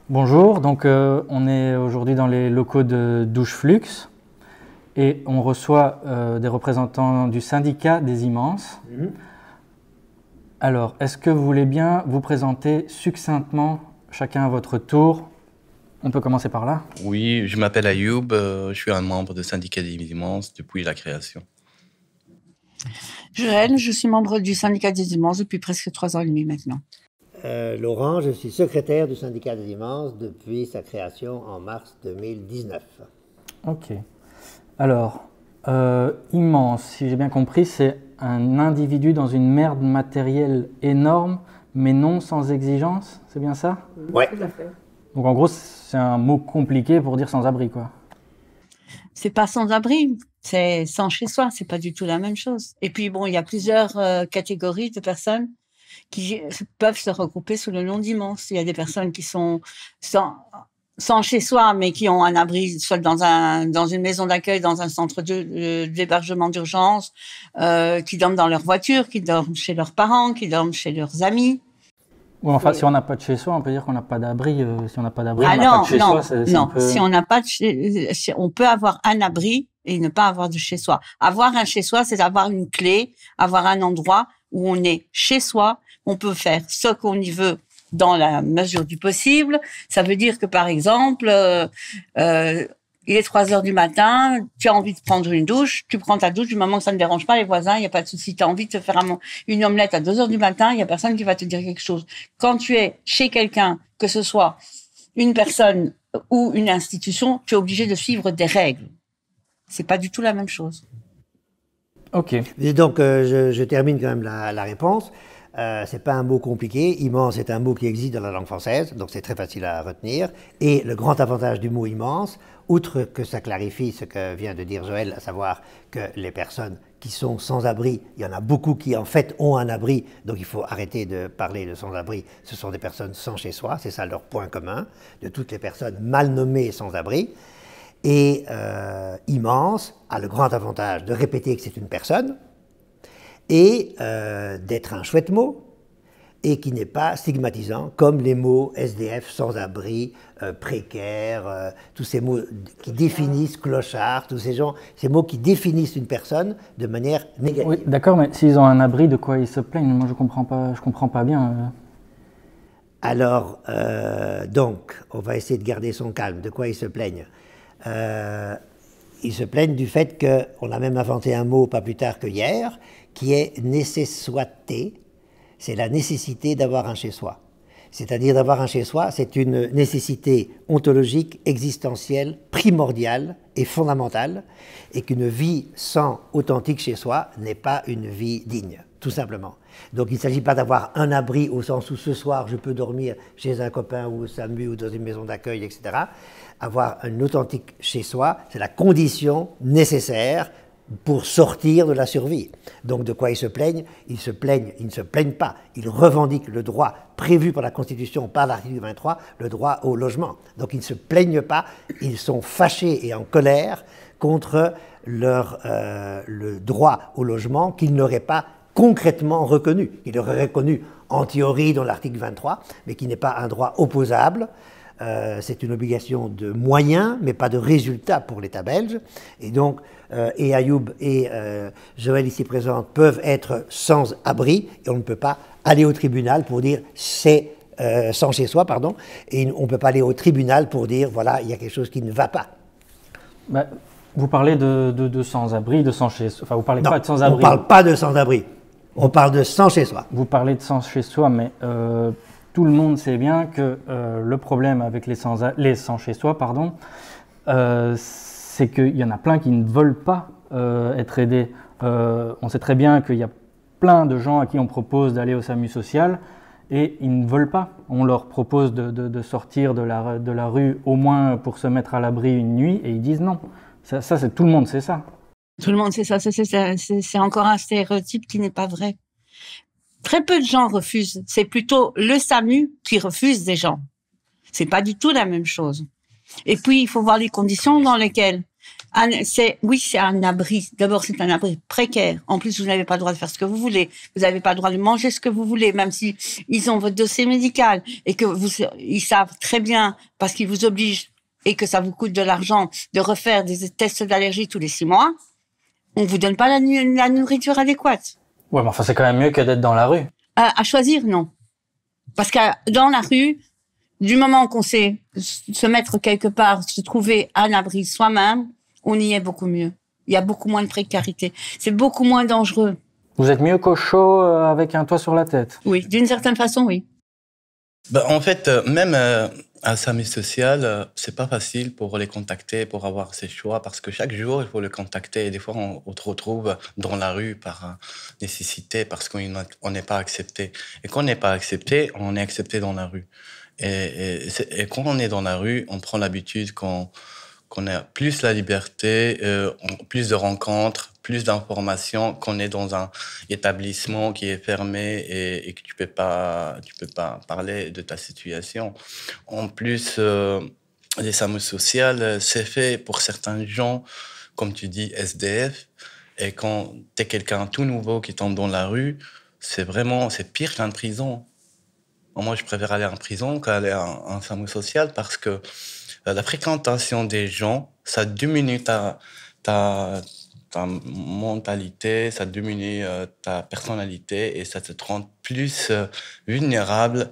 Bonjour, donc on est aujourd'hui dans les locaux de Douche Flux et on reçoit des représentants du syndicat des immenses. Alors, est-ce que vous voulez bien vous présenter succinctement, chacun à votre tour? On peut commencer par là. Oui, je m'appelle Ayoub, je suis un membre du syndicat des immenses depuis la création. Joël, je suis membre du syndicat des immenses depuis presque 3 ans et demi maintenant. Laurent, je suis secrétaire du syndicat des immenses depuis sa création en mars 2019. Ok. Alors, immense, si j'ai bien compris, c'est un individu dans une merde matérielle énorme, mais non sans exigence, c'est bien ça? Ouais. Tout à fait. Donc en gros, c'est un mot compliqué pour dire sans-abri, quoi. C'est pas sans-abri, c'est sans chez soi, c'est pas du tout la même chose. Et puis bon, il y a plusieurs catégories de personnes qui peuvent se regrouper sous le nom d'immenses. Il y a des personnes qui sont sans chez soi, mais qui ont un abri, soit dans une maison d'accueil, dans un centre d'hébergement d'urgence, qui dorment dans leur voiture, qui dorment chez leurs parents, qui dorment chez leurs amis. Ou enfin, si on n'a pas de chez soi, on peut dire qu'on n'a pas d'abri. Si on n'a pas d'abri, Ah on n'a pas de chez non, soi. non. Si on n'a pas on peut avoir un abri et ne pas avoir de chez soi. Avoir un chez soi, c'est avoir une clé, avoir un endroit où on est chez soi. On peut faire ce qu'on y veut dans la mesure du possible. Ça veut dire que, par exemple, il est 3 heures du matin, tu as envie de prendre une douche, tu prends ta douche du moment que ça ne dérange pas les voisins, il n'y a pas de souci. Tu as envie de te faire une omelette à 2 heures du matin, il n'y a personne qui va te dire quelque chose. Quand tu es chez quelqu'un, que ce soit une personne ou une institution, tu es obligé de suivre des règles. C'est pas du tout la même chose. Ok. Et donc, je termine quand même la réponse. C'est pas un mot compliqué. Immense est un mot qui existe dans la langue française, donc c'est très facile à retenir. Et le grand avantage du mot immense, outre que ça clarifie ce que vient de dire Joël, à savoir que les personnes qui sont sans abri, il y en a beaucoup qui en fait ont un abri, donc il faut arrêter de parler de sans-abri. Ce sont des personnes sans chez soi, c'est ça leur point commun, de toutes les personnes mal nommées sans abri. Et immense a le grand avantage de répéter que c'est une personne, et d'être un chouette mot, et qui n'est pas stigmatisant, comme les mots SDF, sans-abri, précaire, tous ces mots qui définissent clochard, tous ces mots qui définissent une personne de manière négative. Oui, d'accord, mais s'ils ont un abri, de quoi ils se plaignent? Moi, je comprends pas bien. Alors, donc, on va essayer de garder son calme. De quoi ils se plaignent? Ils se plaignent du fait qu'on a même inventé un mot pas plus tard que hier, qui est nécessité, c'est la nécessité d'avoir un chez-soi. C'est-à-dire d'avoir un chez-soi, c'est une nécessité ontologique, existentielle, primordiale et fondamentale, et qu'une vie sans authentique chez-soi n'est pas une vie digne, tout simplement. Donc il ne s'agit pas d'avoir un abri au sens où ce soir je peux dormir chez un copain ou au SAMU ou dans une maison d'accueil, etc. Avoir un authentique chez-soi, c'est la condition nécessaire pour sortir de la survie. Donc de quoi ils se plaignent? Ils ne se plaignent pas. Ils revendiquent le droit prévu par la Constitution, par l'article 23, le droit au logement. Donc ils ne se plaignent pas, ils sont fâchés et en colère contre le droit au logement qu'ils n'auraient pas concrètement reconnu. Ils l'auraient reconnu en théorie dans l'article 23, mais qui n'est pas un droit opposable. C'est une obligation de moyens, mais pas de résultats pour l'État belge. Et donc, et Ayoub et Joël ici présents peuvent être sans abri, et on ne peut pas aller au tribunal pour dire c'est sans chez soi, pardon, et on ne peut pas aller au tribunal pour dire voilà, il y a quelque chose qui ne va pas. Bah, vous parlez de sans-abri, de sans chez soi. Enfin, vous parlez pas de sans-abri. On ne parle pas de sans-abri. On parle de sans chez soi. Vous parlez de sans chez soi, mais tout le monde sait bien que le problème avec les sans chez soi, c'est qu'il y en a plein qui ne veulent pas être aidés. On sait très bien qu'il y a plein de gens à qui on propose d'aller au SAMU social et ils ne veulent pas. On leur propose de sortir de la rue au moins pour se mettre à l'abri une nuit et ils disent non. Ça c'est tout le monde sait ça. Tout le monde sait ça. C'est encore un stéréotype qui n'est pas vrai. Très peu de gens refusent. C'est plutôt le SAMU qui refuse des gens. C'est pas du tout la même chose. Et puis, il faut voir les conditions dans lesquelles. C'est un abri. D'abord, c'est un abri précaire. En plus, vous n'avez pas le droit de faire ce que vous voulez. Vous n'avez pas le droit de manger ce que vous voulez, même si ils ont votre dossier médical et que ils savent très bien parce qu'ils vous obligent et que ça vous coûte de l'argent de refaire des tests d'allergie tous les 6 mois. On vous donne pas la nourriture adéquate. Ouais, mais enfin, c'est quand même mieux que d'être dans la rue. À choisir, non. Parce que dans la rue, du moment qu'on sait se mettre quelque part, se trouver à l'abri soi-même, on y est beaucoup mieux. Il y a beaucoup moins de précarité. C'est beaucoup moins dangereux. Vous êtes mieux qu'au chaud avec un toit sur la tête? Oui, d'une certaine façon, oui. En fait, même à SAMU social, c'est pas facile pour les contacter, pour avoir ses choix, parce que chaque jour, il faut le contacter. Et des fois, on se retrouve dans la rue par nécessité, parce qu'on n'est pas accepté. Et quand on n'est pas accepté, on est accepté dans la rue. Et quand on est dans la rue, on prend l'habitude qu'on a plus la liberté, plus de rencontres, plus d'informations, qu'on est dans un établissement qui est fermé et que tu peux pas parler de ta situation. En plus, les SAMU sociales, c'est fait pour certains gens, comme tu dis, SDF. Et quand tu es quelqu'un tout nouveau qui tombe dans la rue, c'est pire qu'une prison. Moi, je préfère aller en prison qu'aller en SAMU social parce que la fréquentation des gens, ça diminue ta mentalité, ça diminue ta personnalité et ça te rend plus vulnérable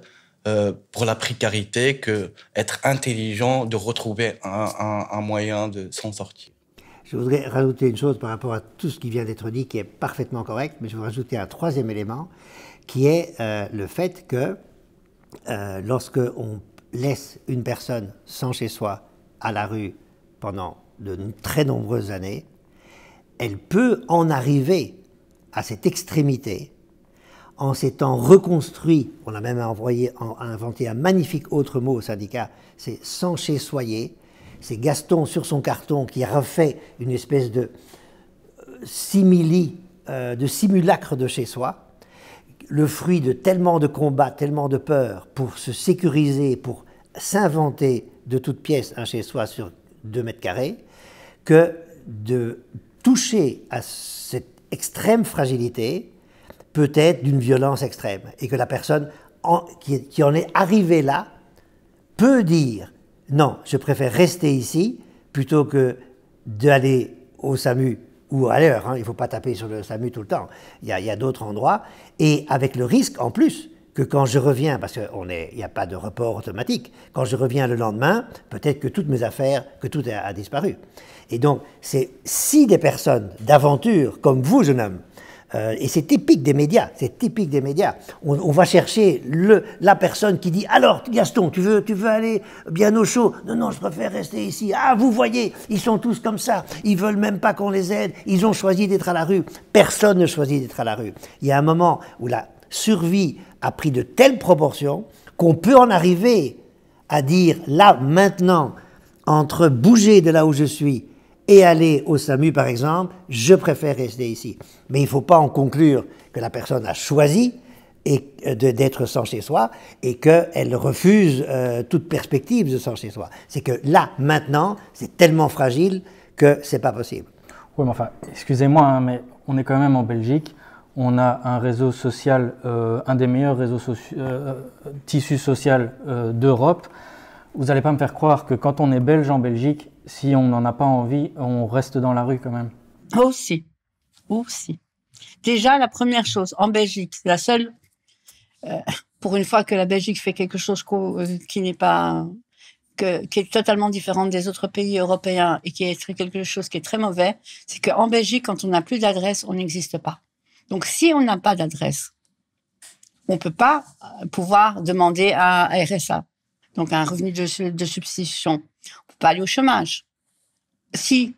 pour la précarité que être intelligent, de retrouver un moyen de s'en sortir. Je voudrais rajouter une chose par rapport à tout ce qui vient d'être dit, qui est parfaitement correct, mais je voudrais rajouter un troisième élément, qui est le fait que lorsque on laisse une personne sans chez soi à la rue pendant de très nombreuses années, elle peut en arriver à cette extrémité en s'étant reconstruit. On a même inventé un magnifique autre mot au syndicat, c'est sans chez soyer. C'est Gaston sur son carton qui a refait une espèce de simulacre de chez soi, le fruit de tellement de combats, tellement de peurs pour se sécuriser, pour s'inventer de toutes pièces un chez-soi sur 2 mètres carrés, que de toucher à cette extrême fragilité peut être d'une violence extrême. Et que la personne qui en est arrivée là peut dire « Non, je préfère rester ici plutôt que d'aller au SAMU ou ailleurs, hein, il ne faut pas taper sur le SAMU tout le temps, il y a d'autres endroits, et avec le risque en plus que quand je reviens, parce qu'il n'y a pas de report automatique, quand je reviens le lendemain, peut-être que toutes mes affaires, que tout a disparu. Et donc, si des personnes d'aventure, comme vous, jeune homme, et c'est typique des médias, on va chercher la personne qui dit « Alors, Gaston, tu veux aller bien au chaud ?»« Non, je préfère rester ici. »« Ah, vous voyez, ils sont tous comme ça, ils veulent même pas qu'on les aide, ils ont choisi d'être à la rue. » Personne ne choisit d'être à la rue. Il y a un moment où la survie a pris de telles proportions qu'on peut en arriver à dire « Là, maintenant, entre bouger de là où je suis et aller au SAMU, par exemple, je préfère rester ici. » Mais il ne faut pas en conclure que la personne a choisi d'être sans chez soi et qu'elle refuse toute perspective de sans chez soi. C'est que là, maintenant, c'est tellement fragile que ce n'est pas possible. Oui, mais enfin, excusez-moi, hein, mais on est quand même en Belgique. On a un réseau social, un des meilleurs réseaux tissus social d'Europe. Vous n'allez pas me faire croire que quand on est belge en Belgique, si on n'en a pas envie, on reste dans la rue quand même. Aussi. Déjà, la première chose, en Belgique, la seule, pour une fois que la Belgique fait quelque chose qui est totalement différente des autres pays européens et qui est quelque chose qui est très mauvais, c'est qu'en Belgique, quand on n'a plus d'adresse, on n'existe pas. Donc, si on n'a pas d'adresse, on ne peut pas pouvoir demander un RSA, donc un revenu de substitution. On ne peut pas aller au chômage. Si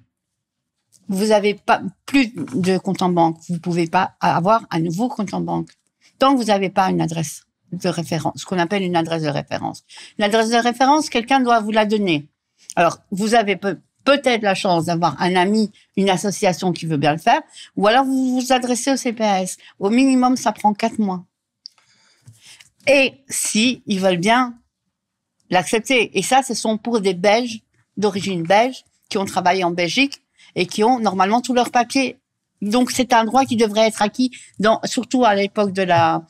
vous n'avez plus de compte en banque, vous ne pouvez pas avoir un nouveau compte en banque. Tant que vous n'avez pas une adresse de référence, ce qu'on appelle une adresse de référence. Une adresse de référence, quelqu'un doit vous la donner. Alors, vous avez peut-être la chance d'avoir un ami, une association qui veut bien le faire, ou alors vous vous adressez au CPAS. Au minimum, ça prend 4 mois. Et si ils veulent bien l'accepter. Et ça, ce sont pour des Belges, d'origine belge, qui ont travaillé en Belgique et qui ont normalement tous leurs papiers. Donc, c'est un droit qui devrait être acquis, surtout à l'époque de la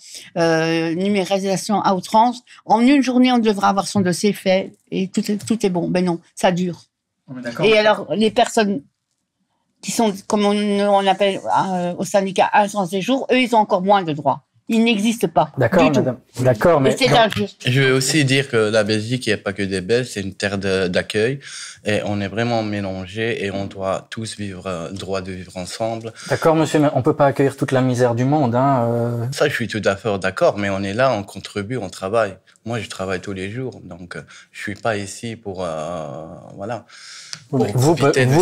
numérisation à outrance. En une journée, on devrait avoir son dossier fait et tout est bon. Ben non, ça dure. Et alors, les personnes qui sont, comme on appelle au syndicat, un sans séjour, eux, ils ont encore moins de droits. Ils n'existent pas. D'accord, madame. D'accord, mais c'est injuste. Je veux aussi dire que la Belgique, il n'y a pas que des Belges, c'est une terre d'accueil et on est vraiment mélangés et on doit tous vivre, droit de vivre ensemble. D'accord, monsieur, mais on peut pas accueillir toute la misère du monde, hein. Ça, je suis tout à fait d'accord, mais on est là, on contribue, on travaille. Moi, je travaille tous les jours, donc je suis pas ici pour voilà. Vous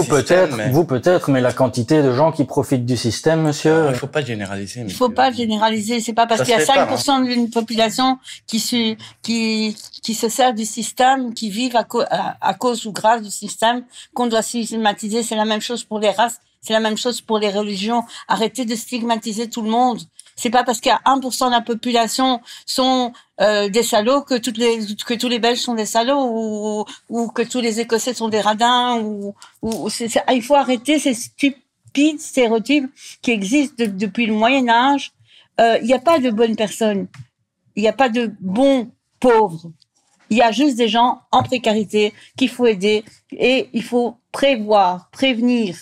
peut-être, mais la quantité de gens qui profitent du système, monsieur. Il faut pas généraliser. Il faut pas généraliser. C'est pas parce qu'il y a 5% d'une population qui se sert du système, qui vivent à cause ou grâce du système, qu'on doit stigmatiser. C'est la même chose pour les races. C'est la même chose pour les religions. Arrêtez de stigmatiser tout le monde. C'est pas parce qu'il y a 1% de la population sont des salauds que tous les Belges sont des salauds ou que tous les Écossais sont des radins il faut arrêter ces stupides stéréotypes qui existent depuis le Moyen Âge. Il n'y a pas de bonnes personnes. Il n'y a pas de bons pauvres. Il y a juste des gens en précarité qu'il faut aider et il faut prévenir.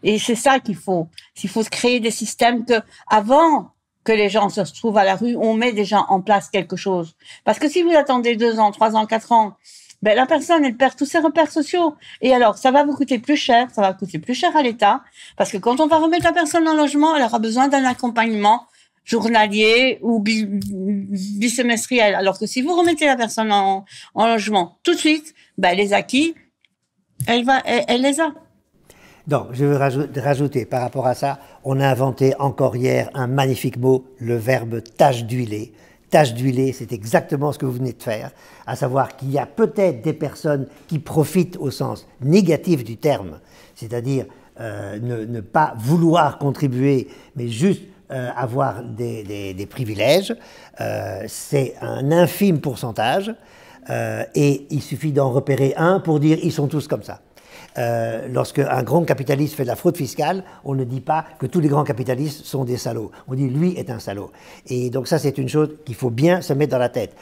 Et c'est ça qu'il faut. Il faut créer des systèmes avant que les gens se retrouvent à la rue, on met déjà en place quelque chose. Parce que si vous attendez 2 ans, 3 ans, 4 ans, ben, la personne, elle perd tous ses repères sociaux. Et alors, ça va vous coûter plus cher, ça va coûter plus cher à l'État. Parce que quand on va remettre la personne en logement, elle aura besoin d'un accompagnement journalier ou bisemestriel. Alors que si vous remettez la personne en logement tout de suite, ben, les acquis, elle les a. Donc, je veux rajouter par rapport à ça, on a inventé encore hier un magnifique mot, le verbe tâche d'huiler. Tâche d'huiler, c'est exactement ce que vous venez de faire, à savoir qu'il y a peut-être des personnes qui profitent au sens négatif du terme, c'est-à-dire ne pas vouloir contribuer, mais juste avoir des privilèges. C'est un infime pourcentage et il suffit d'en repérer un pour dire ils sont tous comme ça. Lorsque un grand capitaliste fait de la fraude fiscale, on ne dit pas que tous les grands capitalistes sont des salauds. On dit lui est un salaud. Et donc ça, c'est une chose qu'il faut bien se mettre dans la tête.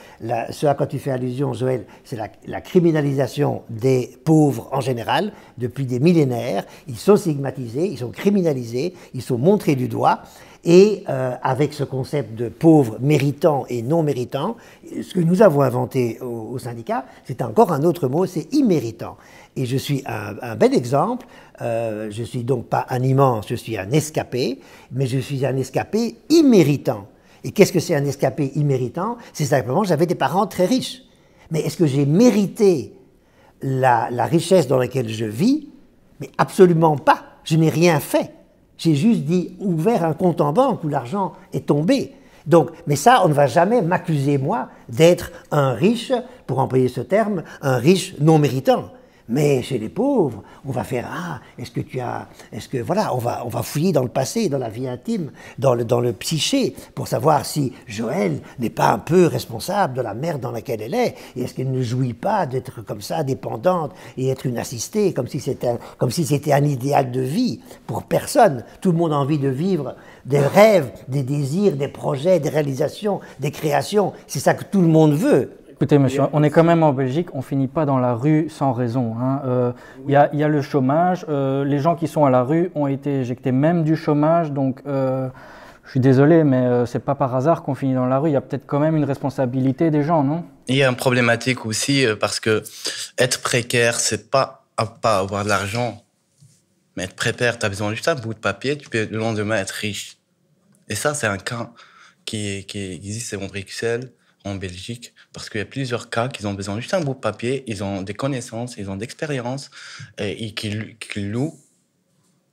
Ce à quoi tu fais allusion, Joël, c'est la criminalisation des pauvres en général. Depuis des millénaires, ils sont stigmatisés, ils sont criminalisés, ils sont montrés du doigt. Et avec ce concept de pauvres méritants et non méritants, ce que nous avons inventé au syndicat, c'est encore un autre mot, c'est imméritant. Et je suis un bel exemple, je suis donc pas un immense, je suis un escapé, mais je suis un escapé imméritant. Et qu'est-ce que c'est un escapé imméritant? C'est simplement, j'avais des parents très riches. Mais est-ce que j'ai mérité la richesse dans laquelle je vis? Mais absolument pas, je n'ai rien fait. J'ai juste ouvert un compte en banque où l'argent est tombé. Donc, mais ça, on ne va jamais m'accuser, moi, d'être un riche, pour employer ce terme, un riche non méritant. Mais chez les pauvres, on va faire voilà, on va fouiller dans le passé, dans la vie intime, dans le psyché, pour savoir si Joël n'est pas un peu responsable de la merde dans laquelle elle est, et est-ce qu'elle ne jouit pas d'être comme ça, dépendante, et être une assistée, comme si c'était un idéal de vie pour personne. Tout le monde a envie de vivre des rêves, des désirs, des projets, des réalisations, des créations. C'est ça que tout le monde veut. Écoutez, monsieur, on est quand même en Belgique, on finit pas dans la rue sans raison. Il y a le chômage, les gens qui sont à la rue ont été éjectés même du chômage, donc je suis désolé, mais c'est pas par hasard qu'on finit dans la rue. Il y a peut-être quand même une responsabilité des gens, non? Il y a une problématique aussi parce que être précaire, c'est pas avoir de l'argent, mais être précaire, tu as besoin juste d'un bout de papier, tu peux le lendemain être riche. Et ça, c'est un cas qui existe en Bruxelles, en Belgique, parce qu'il y a plusieurs cas qui ont besoin juste d'un bout de papier, ils ont des connaissances, ils ont d'expérience, et qui louent.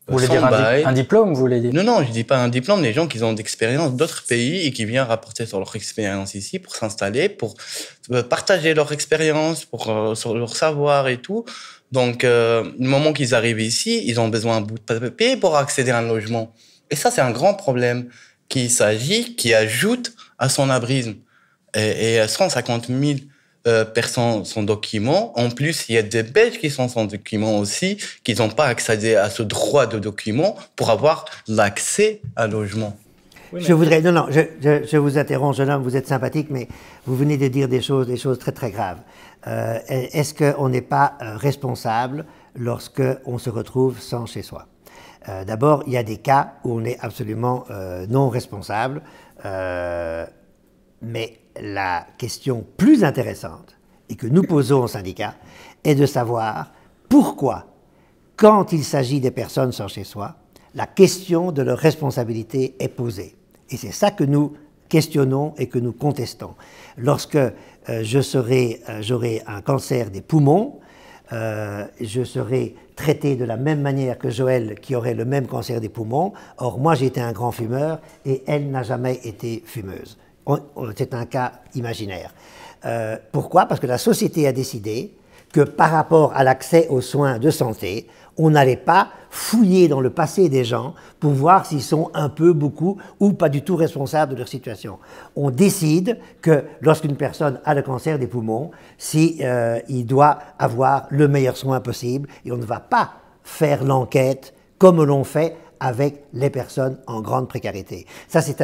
Vous voulez dire un diplôme, vous voulez dire? Non, je dis pas un diplôme, les gens qui ont d'expérience d'autres pays et qui viennent rapporter sur leur expérience ici pour s'installer, pour partager leur expérience, sur leur savoir et tout. Donc, le moment qu'ils arrivent ici, ils ont besoin d'un bout de papier pour accéder à un logement. Et ça, c'est un grand problème qui ajoute à son abrisme. Et 150 000 perd son document. En plus, il y a des Belges qui sont sans document aussi, qui n'ont pas accédé à ce droit de document pour avoir l'accès à logement. Oui, je voudrais, non, je vous interromps, jeune homme, vous êtes sympathique, mais vous venez de dire des choses très très graves. Est-ce qu'on n'est pas responsable lorsqu'on se retrouve sans chez soi? D'abord, il y a des cas où on est absolument non responsable, mais la question plus intéressante, et que nous posons au syndicat, est de savoir pourquoi, quand il s'agit des personnes sans chez soi, la question de leur responsabilité est posée. Et c'est ça que nous questionnons et que nous contestons. Lorsque j'aurai un cancer des poumons, je serai traité de la même manière que Joël qui aurait le même cancer des poumons. Or, moi, j'ai été un grand fumeur et elle n'a jamais été fumeuse. C'est un cas imaginaire. Pourquoi? Parce que la société a décidé que par rapport à l'accès aux soins de santé, on n'allait pas fouiller dans le passé des gens pour voir s'ils sont un peu, beaucoup ou pas du tout responsables de leur situation. On décide que lorsqu'une personne a le cancer des poumons, il doit avoir le meilleur soin possible et on ne va pas faire l'enquête comme l'on fait avec les personnes en grande précarité. Ça, c'est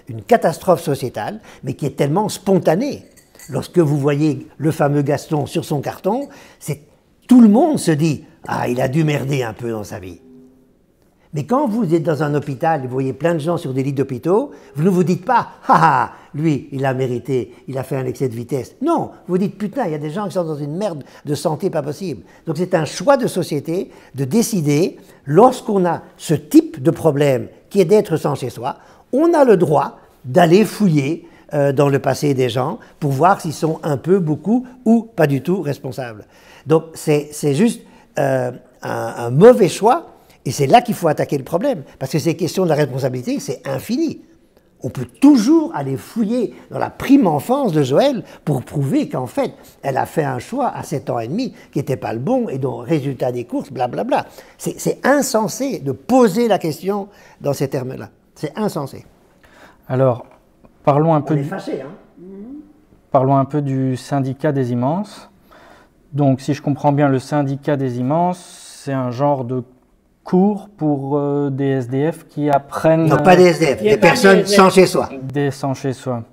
une catastrophe sociétale, mais qui est tellement spontanée. Lorsque vous voyez le fameux Gaston sur son carton, tout le monde se dit « Ah, il a dû merder un peu dans sa vie ». Mais quand vous êtes dans un hôpital et vous voyez plein de gens sur des lits d'hôpitaux, vous ne vous dites pas « Ah, ah, lui, il a mérité, il a fait un excès de vitesse ». Non, vous dites « Putain, il y a des gens qui sont dans une merde de santé pas possible ». Donc c'est un choix de société de décider, lorsqu'on a ce type de problème qui est d'être sans chez soi, on a le droit d'aller fouiller dans le passé des gens pour voir s'ils sont un peu, beaucoup ou pas du tout responsables. Donc c'est juste un mauvais choix et c'est là qu'il faut attaquer le problème parce que ces questions de la responsabilité, c'est infini. On peut toujours aller fouiller dans la prime enfance de Joël pour prouver qu'en fait, elle a fait un choix à 7 ans et demi qui n'était pas le bon et dont résultat des courses, blablabla. C'est insensé de poser la question dans ces termes-là. C'est insensé. Alors, parlons un peu fâché, hein. Parlons un peu du syndicat des immenses. Donc, si je comprends bien, le syndicat des immenses, c'est un genre de cours pour des SDF qui apprennent... Non, pas des SDF, des personnes sans chez soi. Des sans chez soi.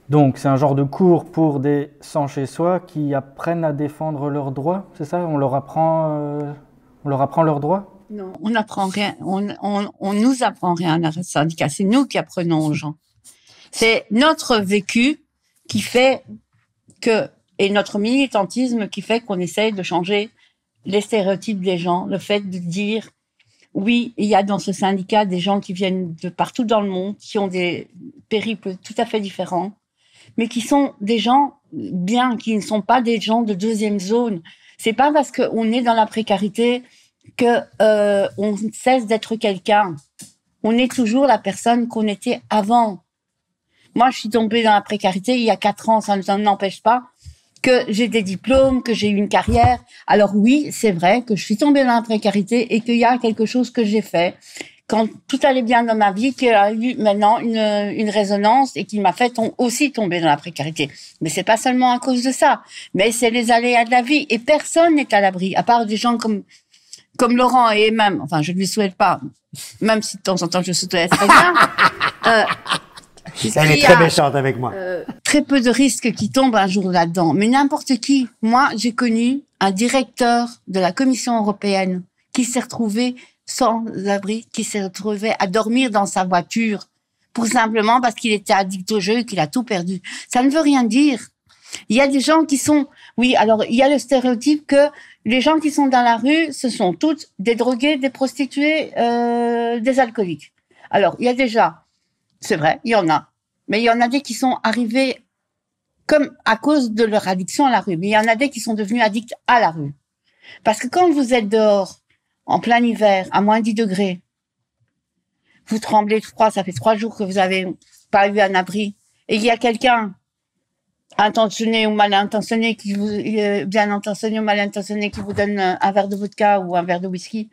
Donc, c'est un genre de cours pour des sans chez soi qui apprennent à défendre leurs droits, c'est ça? On leur apprend leurs droits? Non, on n'apprend rien. On nous apprend rien à un syndicat. C'est nous qui apprenons aux gens. C'est notre vécu qui fait que, et notre militantisme qui fait qu'on essaye de changer les stéréotypes des gens, le fait de dire, oui, il y a dans ce syndicat des gens qui viennent de partout dans le monde, qui ont des périples tout à fait différents, mais qui sont des gens bien, qui ne sont pas des gens de deuxième zone. C'est pas parce qu'on est dans la précarité que on cesse d'être quelqu'un. On est toujours la personne qu'on était avant. Moi, je suis tombée dans la précarité il y a 4 ans, ça ne n'empêche pas que j'ai des diplômes, que j'ai eu une carrière. Alors oui, c'est vrai que je suis tombée dans la précarité et qu'il y a quelque chose que j'ai fait quand tout allait bien dans ma vie, qui a eu maintenant une résonance et qui m'a fait aussi tomber dans la précarité. Mais c'est pas seulement à cause de ça, mais c'est les aléas de la vie et personne n'est à l'abri, à part des gens comme Laurent et même, enfin, je ne lui souhaite pas, même si de temps en temps je souhaite très bien. Elle est très méchante avec moi. Très peu de risques qui tombent un jour là-dedans. Mais n'importe qui. Moi, j'ai connu un directeur de la Commission européenne qui s'est retrouvé sans abri, qui s'est retrouvé à dormir dans sa voiture pour simplement parce qu'il était addict au jeu et qu'il a tout perdu. Ça ne veut rien dire. Il y a des gens qui sont... Oui, alors il y a le stéréotype que les gens qui sont dans la rue, ce sont toutes des drogués, des prostituées, des alcooliques. Alors, il y a déjà... C'est vrai, il y en a. Mais il y en a des qui sont arrivés comme à cause de leur addiction à la rue. Mais il y en a des qui sont devenus addicts à la rue. Parce que quand vous êtes dehors, en plein hiver, à moins 10 degrés, vous tremblez de froid, ça fait 3 jours que vous avez pas eu un abri, et il y a quelqu'un intentionné ou mal intentionné qui vous, bien intentionné ou mal intentionné qui vous donne un verre de vodka ou un verre de whisky,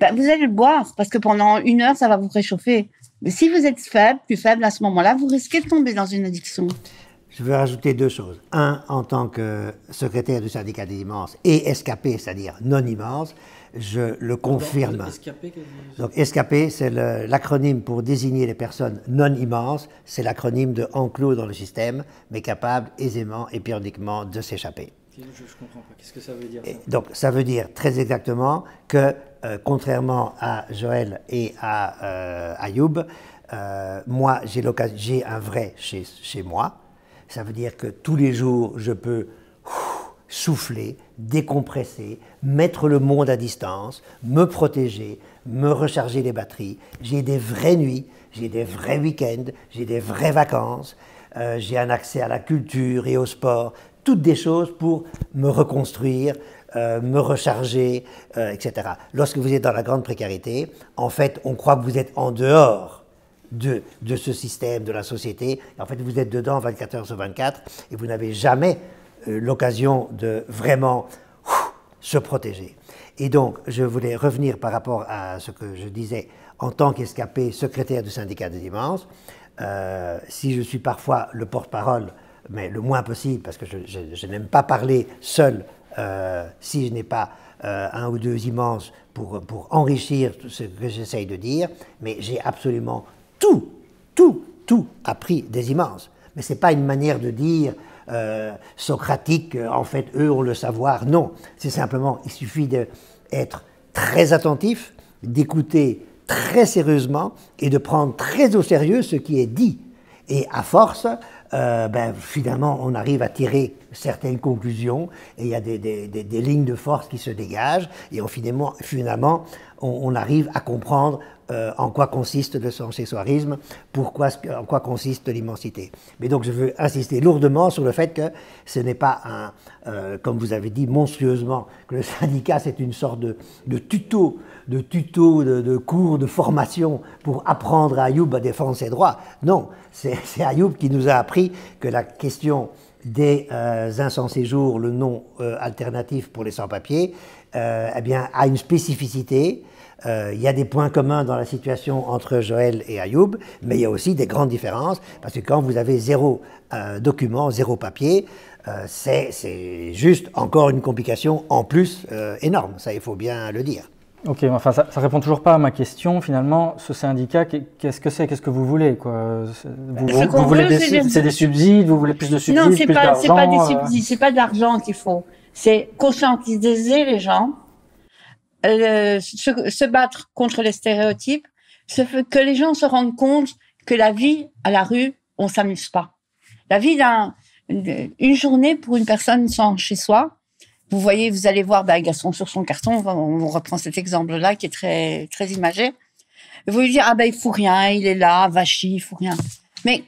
ben, vous allez le boire, parce que pendant 1 heure, ça va vous réchauffer. Mais si vous êtes faible, plus faible à ce moment-là, vous risquez de tomber dans une addiction. Je veux rajouter deux choses. Un, en tant que secrétaire du syndicat des immenses et SKP, c'est-à-dire non immense, je le confirme. Donc SKP, c'est l'acronyme pour désigner les personnes non immenses, c'est l'acronyme de enclos dans le système, mais capable aisément et périodiquement de s'échapper. Je ne comprends pas. Qu'est-ce que ça veut dire ça? Donc ça veut dire très exactement que, contrairement à Joël et à Ayoub, moi j'ai un vrai chez moi. Ça veut dire que tous les jours, je peux souffler, décompresser, mettre le monde à distance, me protéger, me recharger les batteries. J'ai des vraies nuits, j'ai des vrais week-ends, j'ai des vraies vacances, j'ai un accès à la culture et au sport, toutes des choses pour me reconstruire, me recharger, etc. Lorsque vous êtes dans la grande précarité, en fait, on croit que vous êtes en dehors de ce système, de la société. En fait, vous êtes dedans 24 heures sur 24 et vous n'avez jamais l'occasion de vraiment se protéger. Et donc, je voulais revenir par rapport à ce que je disais en tant qu'escapé, secrétaire du syndicat des immenses. Si je suis parfois le porte-parole, mais le moins possible, parce que je n'aime pas parler seul si je n'ai pas un ou deux immenses pour enrichir ce que j'essaye de dire, mais j'ai absolument tout appris des immenses. Mais ce n'est pas une manière de dire socratique, en fait, eux ont le savoir. Non, c'est simplement, il suffit d'être très attentif, d'écouter très sérieusement et de prendre très au sérieux ce qui est dit. Et à force, finalement, on arrive à tirer certaines conclusions et il y a des lignes de force qui se dégagent et finalement, on arrive à comprendre en quoi consiste le sans-cessoirisme, en quoi consiste l'immensité. Mais donc je veux insister lourdement sur le fait que ce n'est pas comme vous avez dit monstrueusement, que le syndicat c'est une sorte de tuto, de cours, de formation pour apprendre à Ayoub à défendre ses droits. Non, c'est Ayoub qui nous a appris que la question des sans-séjour, le nom alternatif pour les sans-papiers, a une spécificité. Il y a des points communs dans la situation entre Joël et Ayoub, mais il y a aussi des grandes différences, parce que quand vous avez zéro document, zéro papier, c'est juste encore une complication en plus énorme, ça il faut bien le dire. Ok, enfin ça répond toujours pas à ma question finalement. Ce syndicat, qu'est-ce que c'est? Qu'est-ce que vous voulez quoi? Vous voulez c'est des subsides? Vous voulez plus de subsides? Non, c'est pas des d'argent, subsides, c'est pas de l'argent qu'il faut. C'est conscientiser les gens, se battre contre les stéréotypes, que les gens se rendent compte que la vie à la rue, on s'amuse pas. La vie une journée pour une personne sans chez soi. Vous voyez, vous allez voir Gaston sur son carton, on reprend cet exemple-là qui est très, très imagé. Vous lui dire, il fout rien, il est là, vachi, il fout rien. Mais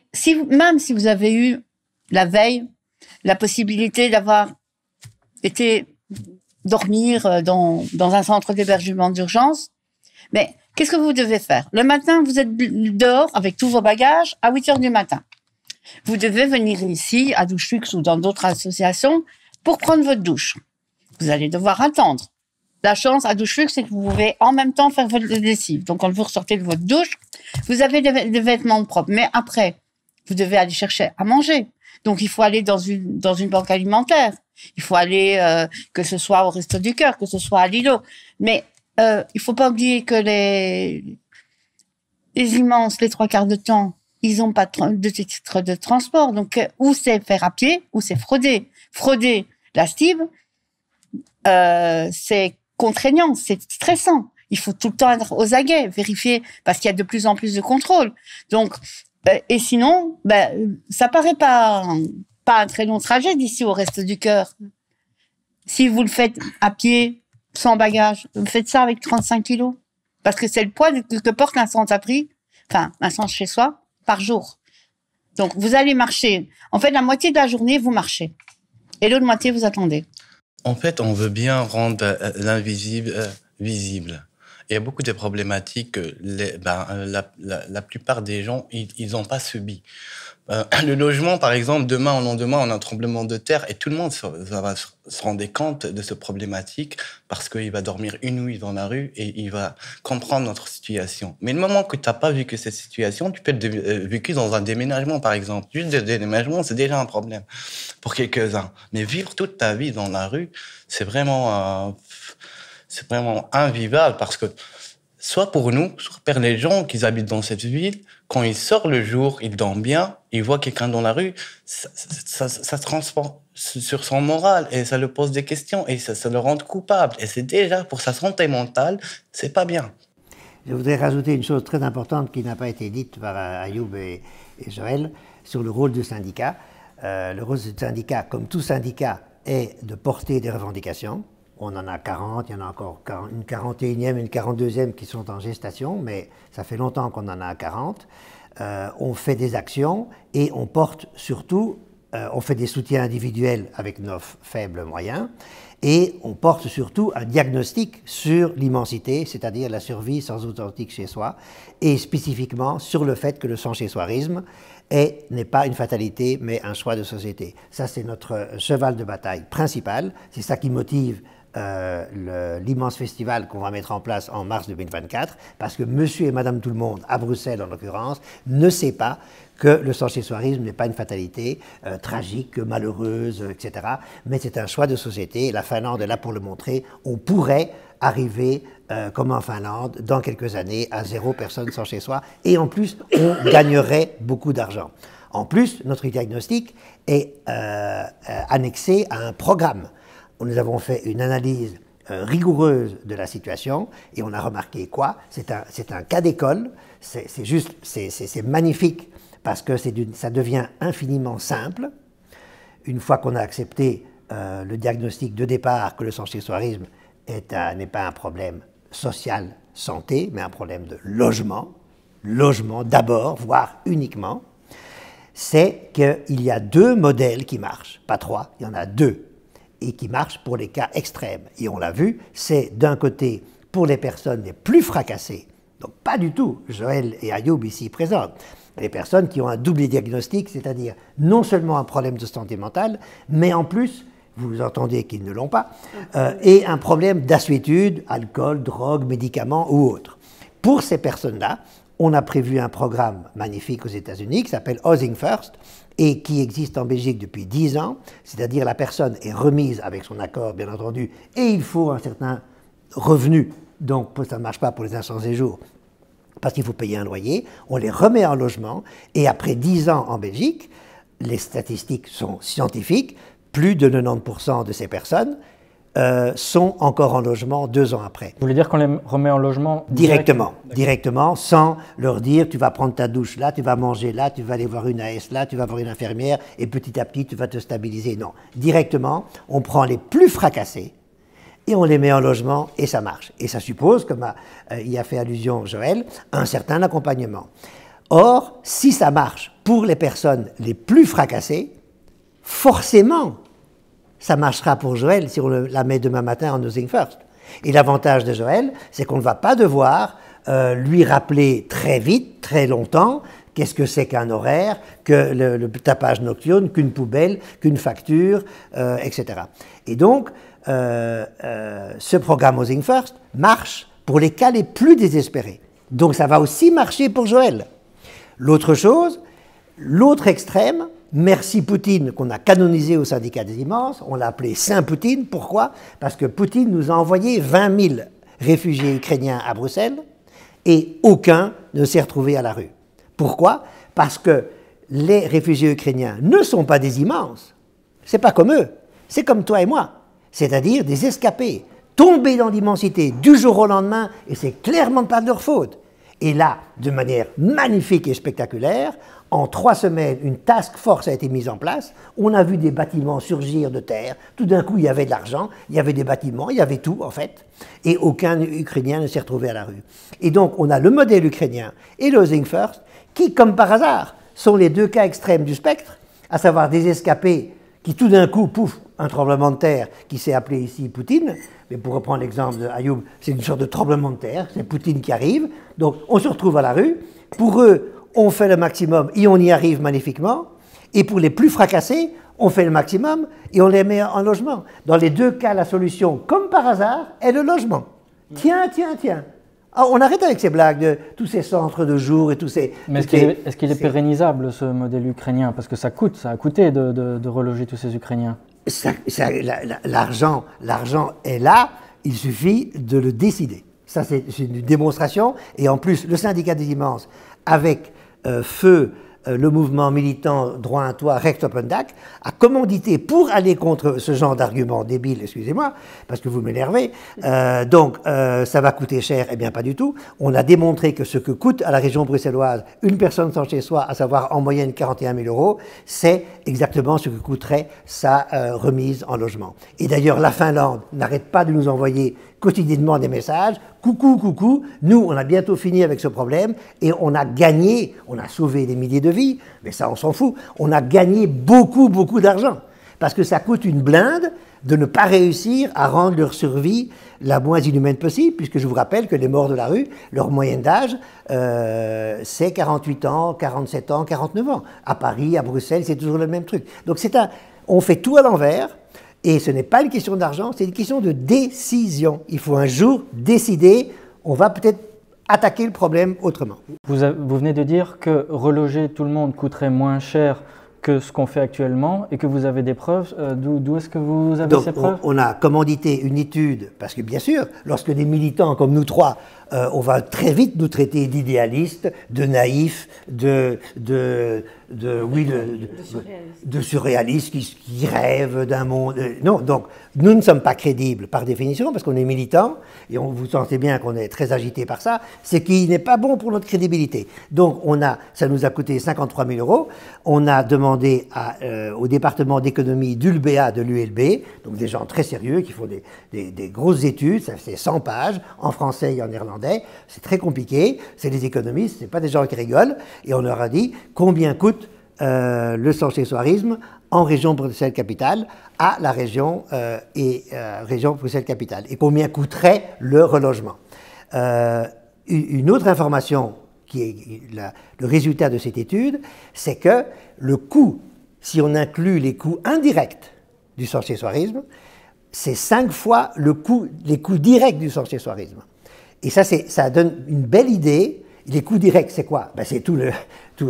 même si vous avez eu la veille la possibilité d'avoir été dormir dans un centre d'hébergement d'urgence, mais qu'est-ce que vous devez faire? Le matin, vous êtes dehors avec tous vos bagages à 8 heures du matin. Vous devez venir ici, à Douche Luxe ou dans d'autres associations, pour prendre votre douche. Vous allez devoir attendre. La chance à Douche Luxe, c'est que vous pouvez en même temps faire votre lessive. Donc, quand vous ressortez de votre douche, vous avez des vêtements propres. Mais après, vous devez aller chercher à manger. Donc, il faut aller dans une banque alimentaire. Il faut aller, que ce soit au Resto du Cœur, que ce soit à Lilo. Mais il faut pas oublier que les immenses, les 3/4 de temps, ils ont pas de titre de transport. Donc, ou c'est faire à pied, ou c'est frauder. Frauder la STIB, c'est contraignant, c'est stressant. Il faut tout le temps être aux aguets, vérifier, parce qu'il y a de plus en plus de contrôles. Donc, et sinon, ça paraît pas un très long trajet d'ici au Resto du Cœur. Si vous le faites à pied, sans bagage, vous faites ça avec 35 kilos. Parce que c'est le poids que porte un sans-abri, un sans chez soi, par jour. Donc, vous allez marcher. En fait, la moitié de la journée, vous marchez. Et l'autre moitié, vous attendez. En fait, on veut bien rendre l'invisible visible. Il y a beaucoup de problématiques que la plupart des gens, ils n'ont pas subi. Le logement, par exemple, demain au lendemain, on a un tremblement de terre et tout le monde va se rendre compte de cette problématique parce qu'il va dormir une nuit dans la rue et il va comprendre notre situation. Mais le moment que tu n'as pas vécu cette situation, tu peux être vécu dans un déménagement, par exemple. Juste le déménagement, c'est déjà un problème pour quelques-uns. Mais vivre toute ta vie dans la rue, c'est vraiment invivable parce que soit pour nous, soit pour les gens qui habitent dans cette ville, quand ils sortent le jour, ils dorment bien, ils voient quelqu'un dans la rue, ça se transforme sur son moral et ça le pose des questions et ça le rend coupable. Et c'est déjà, pour sa santé mentale, c'est pas bien. Je voudrais rajouter une chose très importante qui n'a pas été dite par Ayoub et Joël sur le rôle du syndicat. Le rôle du syndicat, comme tout syndicat, est de porter des revendications. On en a 40, il y en a encore une 41e et une 42e qui sont en gestation, mais ça fait longtemps qu'on en a 40. On fait des actions et on porte surtout, on fait des soutiens individuels avec nos faibles moyens, et on porte surtout un diagnostic sur l'immensité, c'est-à-dire la survie sans authentique chez soi, et spécifiquement sur le fait que le sans-chez-soirisme n'est pas une fatalité, mais un choix de société. Ça, c'est notre cheval de bataille principal, c'est ça qui motive l'immense festival qu'on va mettre en place en mars 2024, parce que monsieur et madame tout le monde, à Bruxelles en l'occurrence, ne sait pas que le sans-chez-soirisme n'est pas une fatalité tragique, malheureuse, etc. Mais c'est un choix de société, et la Finlande est là pour le montrer. On pourrait arriver, comme en Finlande, dans quelques années, à 0 personne sans chez soi, et en plus, on gagnerait beaucoup d'argent. En plus, notre diagnostic est annexé à un programme. Nous avons fait une analyse rigoureuse de la situation et on a remarqué quoi? C'est un cas d'école, c'est magnifique parce que ça devient infiniment simple. Une fois qu'on a accepté le diagnostic de départ que le sans-chez-soirisme n'est pas un problème social, santé, mais un problème de logement d'abord, voire uniquement, c'est qu'il y a 2 modèles qui marchent, pas 3, il y en a 2. Et qui marche pour les cas extrêmes. Et on l'a vu, c'est d'un côté pour les personnes les plus fracassées, donc pas du tout Joël et Ayoub ici présents, les personnes qui ont un double diagnostic, c'est-à-dire non seulement un problème de santé mentale, mais en plus, vous entendez qu'ils ne l'ont pas, et un problème d'assuétude, alcool, drogue, médicaments ou autre. Pour ces personnes-là, on a prévu un programme magnifique aux États-Unis qui s'appelle Housing First, et qui existe en Belgique depuis 10 ans, c'est-à-dire la personne est remise avec son accord, bien entendu, et il faut un certain revenu, donc ça ne marche pas pour les instants et jours, parce qu'il faut payer un loyer, on les remet en logement, et après 10 ans en Belgique, les statistiques sont scientifiques, plus de 90% de ces personnes sont encore en logement 2 ans après. Vous voulez dire qu'on les remet en logement directement, sans leur dire tu vas prendre ta douche là, tu vas manger là, tu vas aller voir une AS là, tu vas voir une infirmière et petit à petit tu vas te stabiliser. Non, directement, on prend les plus fracassés et on les met en logement et ça marche. Et ça suppose, comme y a fait allusion Joël, un certain accompagnement. Or, si ça marche pour les personnes les plus fracassées, forcément, ça marchera pour Joël si on la met demain matin en Housing First. Et l'avantage de Joël, c'est qu'on ne va pas devoir lui rappeler très vite, très longtemps, qu'est-ce que c'est qu'un horaire, que le tapage nocturne, qu'une poubelle, qu'une facture, etc. Et donc, ce programme Housing First marche pour les cas les plus désespérés. Donc ça va aussi marcher pour Joël. L'autre chose, l'autre extrême, merci Poutine, qu'on a canonisé au syndicat des immenses, on l'a appelé Saint Poutine. Pourquoi? Parce que Poutine nous a envoyé 20 000 réfugiés ukrainiens à Bruxelles et aucun ne s'est retrouvé à la rue. Pourquoi? Parce que les réfugiés ukrainiens ne sont pas des immenses. C'est pas comme eux, c'est comme toi et moi, c'est-à-dire des escapés, tombés dans l'immensité du jour au lendemain, et c'est clairement pas de leur faute. Et là, de manière magnifique et spectaculaire, en 3 semaines, une task force a été mise en place. On a vu des bâtiments surgir de terre. Tout d'un coup, il y avait de l'argent, il y avait des bâtiments, il y avait tout, en fait. Et aucun Ukrainien ne s'est retrouvé à la rue. Et donc, on a le modèle ukrainien et le Housing First, qui, comme par hasard, sont les 2 cas extrêmes du spectre, à savoir des escapés qui tout d'un coup, pouf, un tremblement de terre qui s'est appelé ici Poutine. Mais pour reprendre l'exemple de Ayoub, c'est une sorte de tremblement de terre, c'est Poutine qui arrive. Donc on se retrouve à la rue. Pour eux, on fait le maximum et on y arrive magnifiquement. Et pour les plus fracassés, on fait le maximum et on les met en logement. Dans les deux cas, la solution, comme par hasard, est le logement. Tiens. Ah, on arrête avec ces blagues de tous ces centres de jour et tous ces... Mais est-ce qu'il est pérennisable, ce modèle ukrainien? Parce que ça a coûté de reloger tous ces Ukrainiens. L'argent est là, il suffit de le décider. Ça, c'est une démonstration. Et en plus, le syndicat des immenses, avec feu le mouvement militant droit à un toit Recht op een dak, a commandité pour aller contre ce genre d'argument débile, excusez-moi, parce que vous m'énervez, donc ça va coûter cher, eh bien pas du tout. On a démontré que ce que coûte à la région bruxelloise une personne sans chez soi, à savoir en moyenne 41 000 €, c'est exactement ce que coûterait sa remise en logement. Et d'ailleurs, la Finlande n'arrête pas de nous envoyer quotidiennement des messages. Coucou, nous, on a bientôt fini avec ce problème et on a gagné, on a sauvé des milliers de vies, mais ça, on s'en fout. On a gagné beaucoup d'argent parce que ça coûte une blinde de ne pas réussir à rendre leur survie la moins inhumaine possible, puisque je vous rappelle que les morts de la rue, leur moyenne d'âge, c'est 48 ans, 47 ans, 49 ans. À Paris, à Bruxelles, c'est toujours le même truc. Donc on fait tout à l'envers. Et ce n'est pas une question d'argent, c'est une question de décision. Il faut un jour décider, on va peut-être attaquer le problème autrement. Vous venez de dire que reloger tout le monde coûterait moins cher que ce qu'on fait actuellement et que vous avez des preuves. D'où est-ce que vous avez ces preuves? On a commandité une étude, parce que bien sûr, lorsque des militants comme nous trois, on va très vite nous traiter d'idéalistes, de naïfs, de surréalistes qui rêvent d'un monde. Non, donc nous ne sommes pas crédibles par définition parce qu'on est militants et vous sentez bien qu'on est très agité par ça. Ce qui n'est pas bon pour notre crédibilité. Donc ça nous a coûté 53 000 €. On a demandé au département d'économie d'ULBA de l'ULB, donc des gens très sérieux qui font des grosses études, ça fait 100 pages en français et en néerlandais. C'est très compliqué. C'est des économistes, c'est pas des gens qui rigolent. Et on leur a dit combien coûte le sans-chez-soirisme en région Bruxelles-Capitale à la région région Bruxelles-Capitale et combien coûterait le relogement. Une autre information qui est le résultat de cette étude, c'est que le coût, si on inclut les coûts indirects du sans-chez-soirisme, c'est 5 fois les coûts directs du sans-chez-soirisme. Et ça donne une belle idée. Les coûts directs, c'est quoi? C'est tous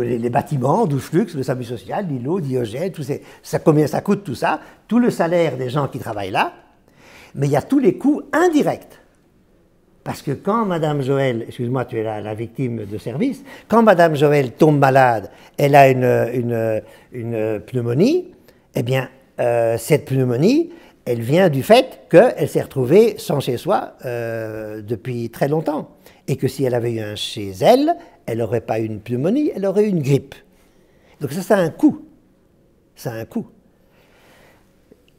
les bâtiments, douche luxe, le SAMU social, l'îlot, Diogène, combien ça coûte tout ça, tout le salaire des gens qui travaillent là, mais il y a tous les coûts indirects. Parce que quand Madame Joël, excuse-moi, tu es la victime de service, quand Madame Joël tombe malade, elle a une pneumonie, eh bien, cette pneumonie, elle vient du fait qu'elle s'est retrouvée sans chez soi depuis très longtemps. Et que si elle avait eu un chez elle, elle n'aurait pas eu une pneumonie, elle aurait eu une grippe. Donc ça a un coût. Ça a un coût.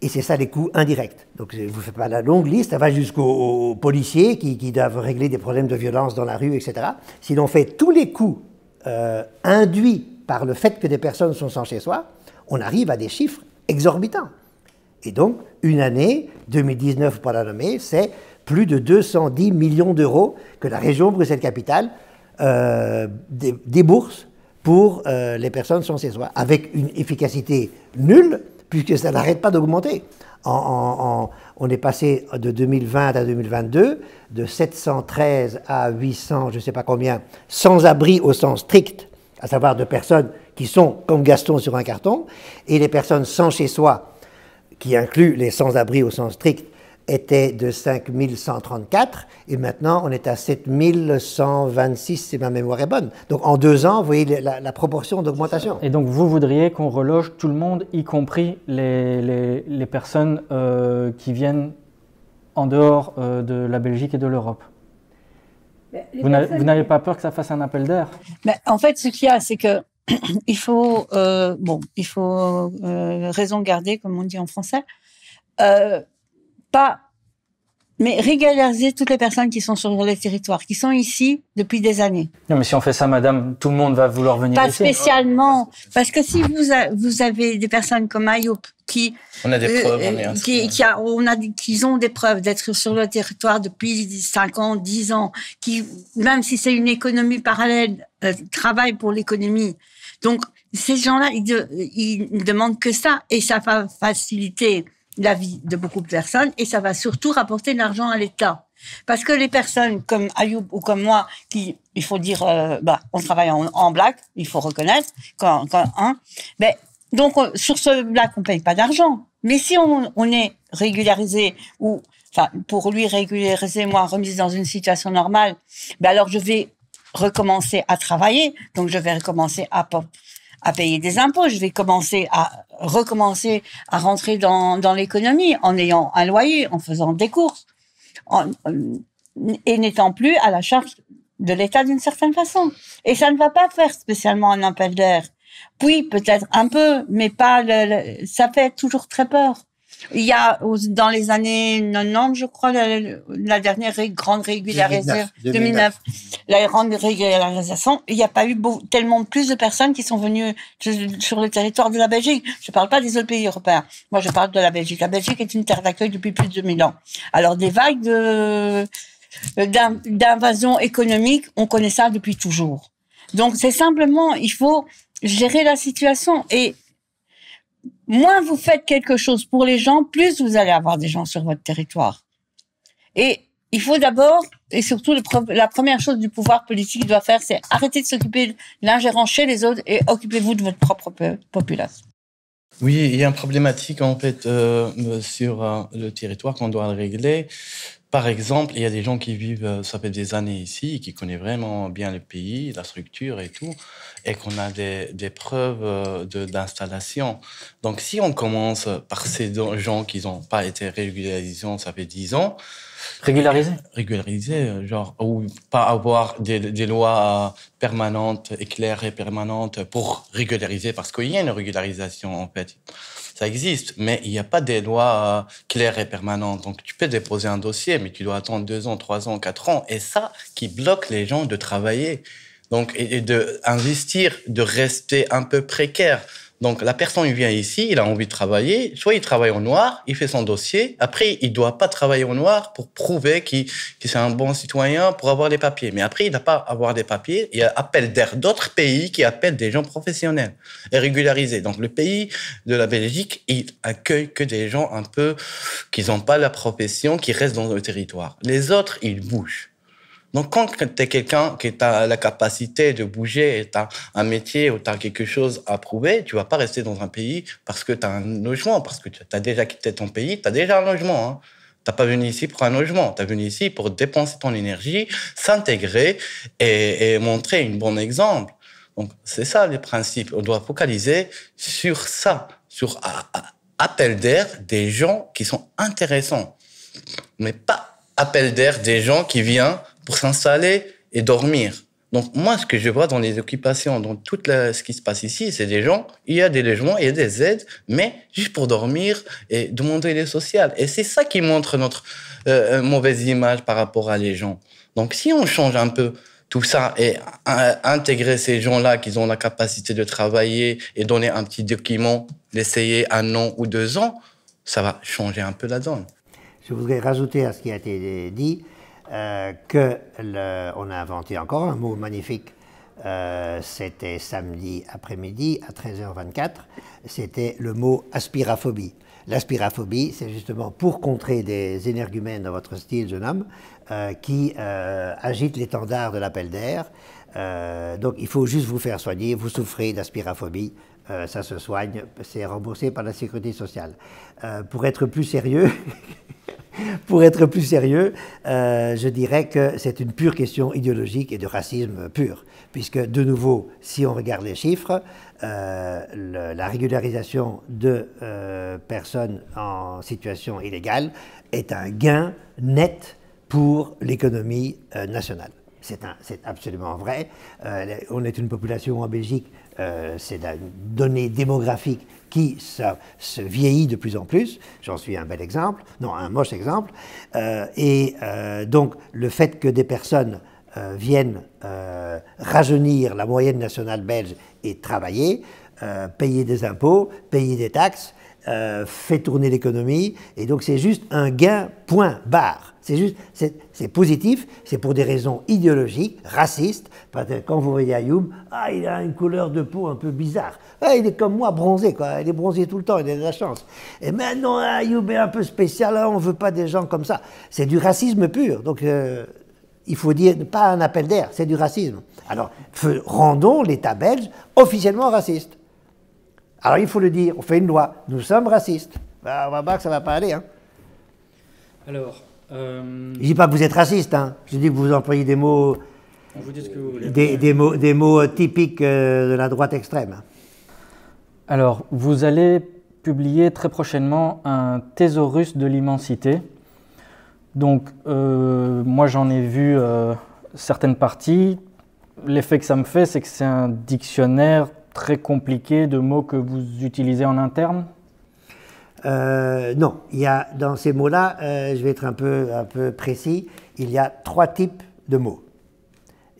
Et c'est ça les coûts indirects. Donc je ne vous fais pas la longue liste, ça va jusqu'aux policiers qui doivent régler des problèmes de violence dans la rue, etc. Si l'on fait tous les coûts induits par le fait que des personnes sont sans chez soi, on arrive à des chiffres exorbitants. Et donc, une année, 2019 pour la nommer, c'est plus de 210 millions € que la région Bruxelles-Capitale débourse pour les personnes sans chez soi, avec une efficacité nulle, puisque ça n'arrête pas d'augmenter. On est passé de 2020 à 2022, de 713 à 800, je ne sais pas combien, sans-abri au sens strict, à savoir de personnes qui sont comme Gaston sur un carton, et les personnes sans chez soi, qui inclut les sans-abri au sens strict, était de 5 134, et maintenant on est à 7 126, si ma mémoire est bonne. Donc en 2 ans, vous voyez la proportion d'augmentation. Et donc vous voudriez qu'on reloge tout le monde, y compris les personnes qui viennent en dehors de la Belgique et de l'Europe? Vous n'avez pas peur que ça fasse un appel d'air? En fait, ce qu'il y a, c'est que il faut raison garder, comme on dit en français. Mais régulariser toutes les personnes qui sont sur les territoires, qui sont ici depuis des années. Non, mais si on fait ça, madame, tout le monde va vouloir venir Pas ici. spécialement, parce que si vous avez des personnes comme Ayoub, On a des preuves, on est inscrit. qu'ils ont des preuves d'être sur le territoire depuis 5 ans, 10 ans, qui, même si c'est une économie parallèle, travaillent pour l'économie. Donc, ces gens-là, ils ne demandent que ça, et ça va faciliter la vie de beaucoup de personnes, et ça va surtout rapporter de l'argent à l'État. Parce que les personnes comme Ayoub ou comme moi, il faut dire, on travaille en black, il faut reconnaître, donc sur ce black, on paye pas d'argent. Mais si on est régularisé, ou enfin pour lui régulariser, moi remise dans une situation normale, alors je vais recommencer à travailler, donc je vais recommencer à payer des impôts, je vais recommencer à rentrer dans l'économie en ayant un loyer, en faisant des courses, et n'étant plus à la charge de l'État d'une certaine façon. Et ça ne va pas faire spécialement un appel d'air. Oui, peut-être un peu, mais pas ça fait toujours très peur. Il y a, dans les années 90, je crois, la dernière grande régularisation, 2009, la grande régularisation, il n'y a pas eu tellement plus de personnes qui sont venues sur le territoire de la Belgique. Je ne parle pas des autres pays européens. Moi, je parle de la Belgique. La Belgique est une terre d'accueil depuis plus de 2000 ans. Alors, des vagues d'invasion économique, on connaît ça depuis toujours. Donc, c'est simplement, il faut gérer la situation, et moins vous faites quelque chose pour les gens, plus vous allez avoir des gens sur votre territoire. Et il faut d'abord, et surtout la première chose du pouvoir politique doit faire, c'est arrêter de s'occuper de l'ingérence chez les autres et occupez-vous de votre propre population. Oui, il y a une problématique en fait sur le territoire qu'on doit régler. Par exemple, il y a des gens qui vivent, ça fait des années ici, qui connaissent vraiment bien le pays, la structure et tout, et qu'on a des preuves d'installation. Donc, si on commence par ces gens qui n'ont pas été régularisés, ça fait 10 ans. Régularisés, genre, ou pas avoir des lois permanentes, claires et permanentes pour régulariser, parce qu'il y a une régularisation, en fait. Ça existe, mais il n'y a pas des lois claires et permanentes. Donc, tu peux déposer un dossier, mais tu dois attendre 2 ans, 3 ans, 4 ans. Et ça qui bloque les gens de travailler. Donc, et d'investir, de rester un peu précaire. Donc, la personne, il vient ici, il a envie de travailler. Soit il travaille au noir, il fait son dossier. Après, il doit pas travailler au noir pour prouver qu'il c'est un bon citoyen pour avoir les papiers. Mais après, il n'a pas à avoir des papiers. Il y a appel d'air d'autres pays qui appellent des gens professionnels et régularisés. Donc, le pays de la Belgique, il accueille que des gens un peu qui n'ont pas la profession, qui restent dans le territoire. Les autres, ils bougent. Donc, quand tu es quelqu'un qui a la capacité de bouger, et tu as un métier ou tu as quelque chose à prouver, tu vas pas rester dans un pays parce que tu as un logement, parce que tu as déjà quitté ton pays, tu as déjà un logement. Hein. Tu n'as pas venu ici pour un logement, tu es venu ici pour dépenser ton énergie, s'intégrer et montrer un bon exemple. Donc, c'est ça les principes. On doit focaliser sur ça, sur appel d'air des gens qui sont intéressants, mais pas appel d'air des gens qui viennent pour s'installer et dormir. Donc, moi, ce que je vois dans les occupations, dans tout ce qui se passe ici, c'est des gens, il y a des logements, il y a des aides, mais juste pour dormir et demander les sociales. Et c'est ça qui montre notre mauvaise image par rapport à les gens. Donc, si on change un peu tout ça et intégrer ces gens-là qui ont la capacité de travailler et donner un petit document, l'essayer 1 an ou 2 ans, ça va changer un peu la donne. Je voudrais rajouter à ce qui a été dit on a inventé encore un mot magnifique. C'était samedi après-midi à 13h24. C'était le mot aspiraphobie. L'aspiraphobie, c'est justement pour contrer des énergumènes dans votre style, jeune homme, qui agitent l'étendard de l'appel d'air. Donc il faut juste vous faire soigner. Vous souffrez d'aspiraphobie. Ça se soigne. C'est remboursé par la sécurité sociale. Pour être plus sérieux... je dirais que c'est une pure question idéologique et de racisme pur, puisque de nouveau, si on regarde les chiffres, la régularisation de personnes en situation illégale est un gain net pour l'économie nationale. C'est absolument vrai. On est une population en Belgique, c'est une donnée démographique qui se vieillit de plus en plus. J'en suis un bel exemple, non, un moche exemple. Donc, le fait que des personnes viennent rajeunir la moyenne nationale belge et travailler, payer des impôts, payer des taxes, fait tourner l'économie, et donc c'est juste un gain, point, barre. C'est positif, c'est pour des raisons idéologiques, racistes. Quand vous voyez Ayoub, il a une couleur de peau un peu bizarre. Il est comme moi, bronzé, quoi. Il est bronzé tout le temps, il a de la chance. Et maintenant, Ayoub est un peu spécial, on ne veut pas des gens comme ça. C'est du racisme pur. Donc, il faut dire, pas un appel d'air, c'est du racisme. Alors, rendons l'État belge officiellement raciste. Alors, il faut le dire, on fait une loi, nous sommes racistes. On va voir que ça ne va pas aller, hein. Alors... Je ne dis pas que vous êtes raciste, hein. Je dis que vous employez des mots, vous dites ce que vous voulez. des mots typiques de la droite extrême. Alors, vous allez publier très prochainement un thésaurus de l'immensité. Donc, moi j'en ai vu certaines parties. L'effet que ça me fait, c'est que c'est un dictionnaire très compliqué de mots que vous utilisez en interne. Non, il y a dans ces mots-là, je vais être un peu précis, il y a 3 types de mots.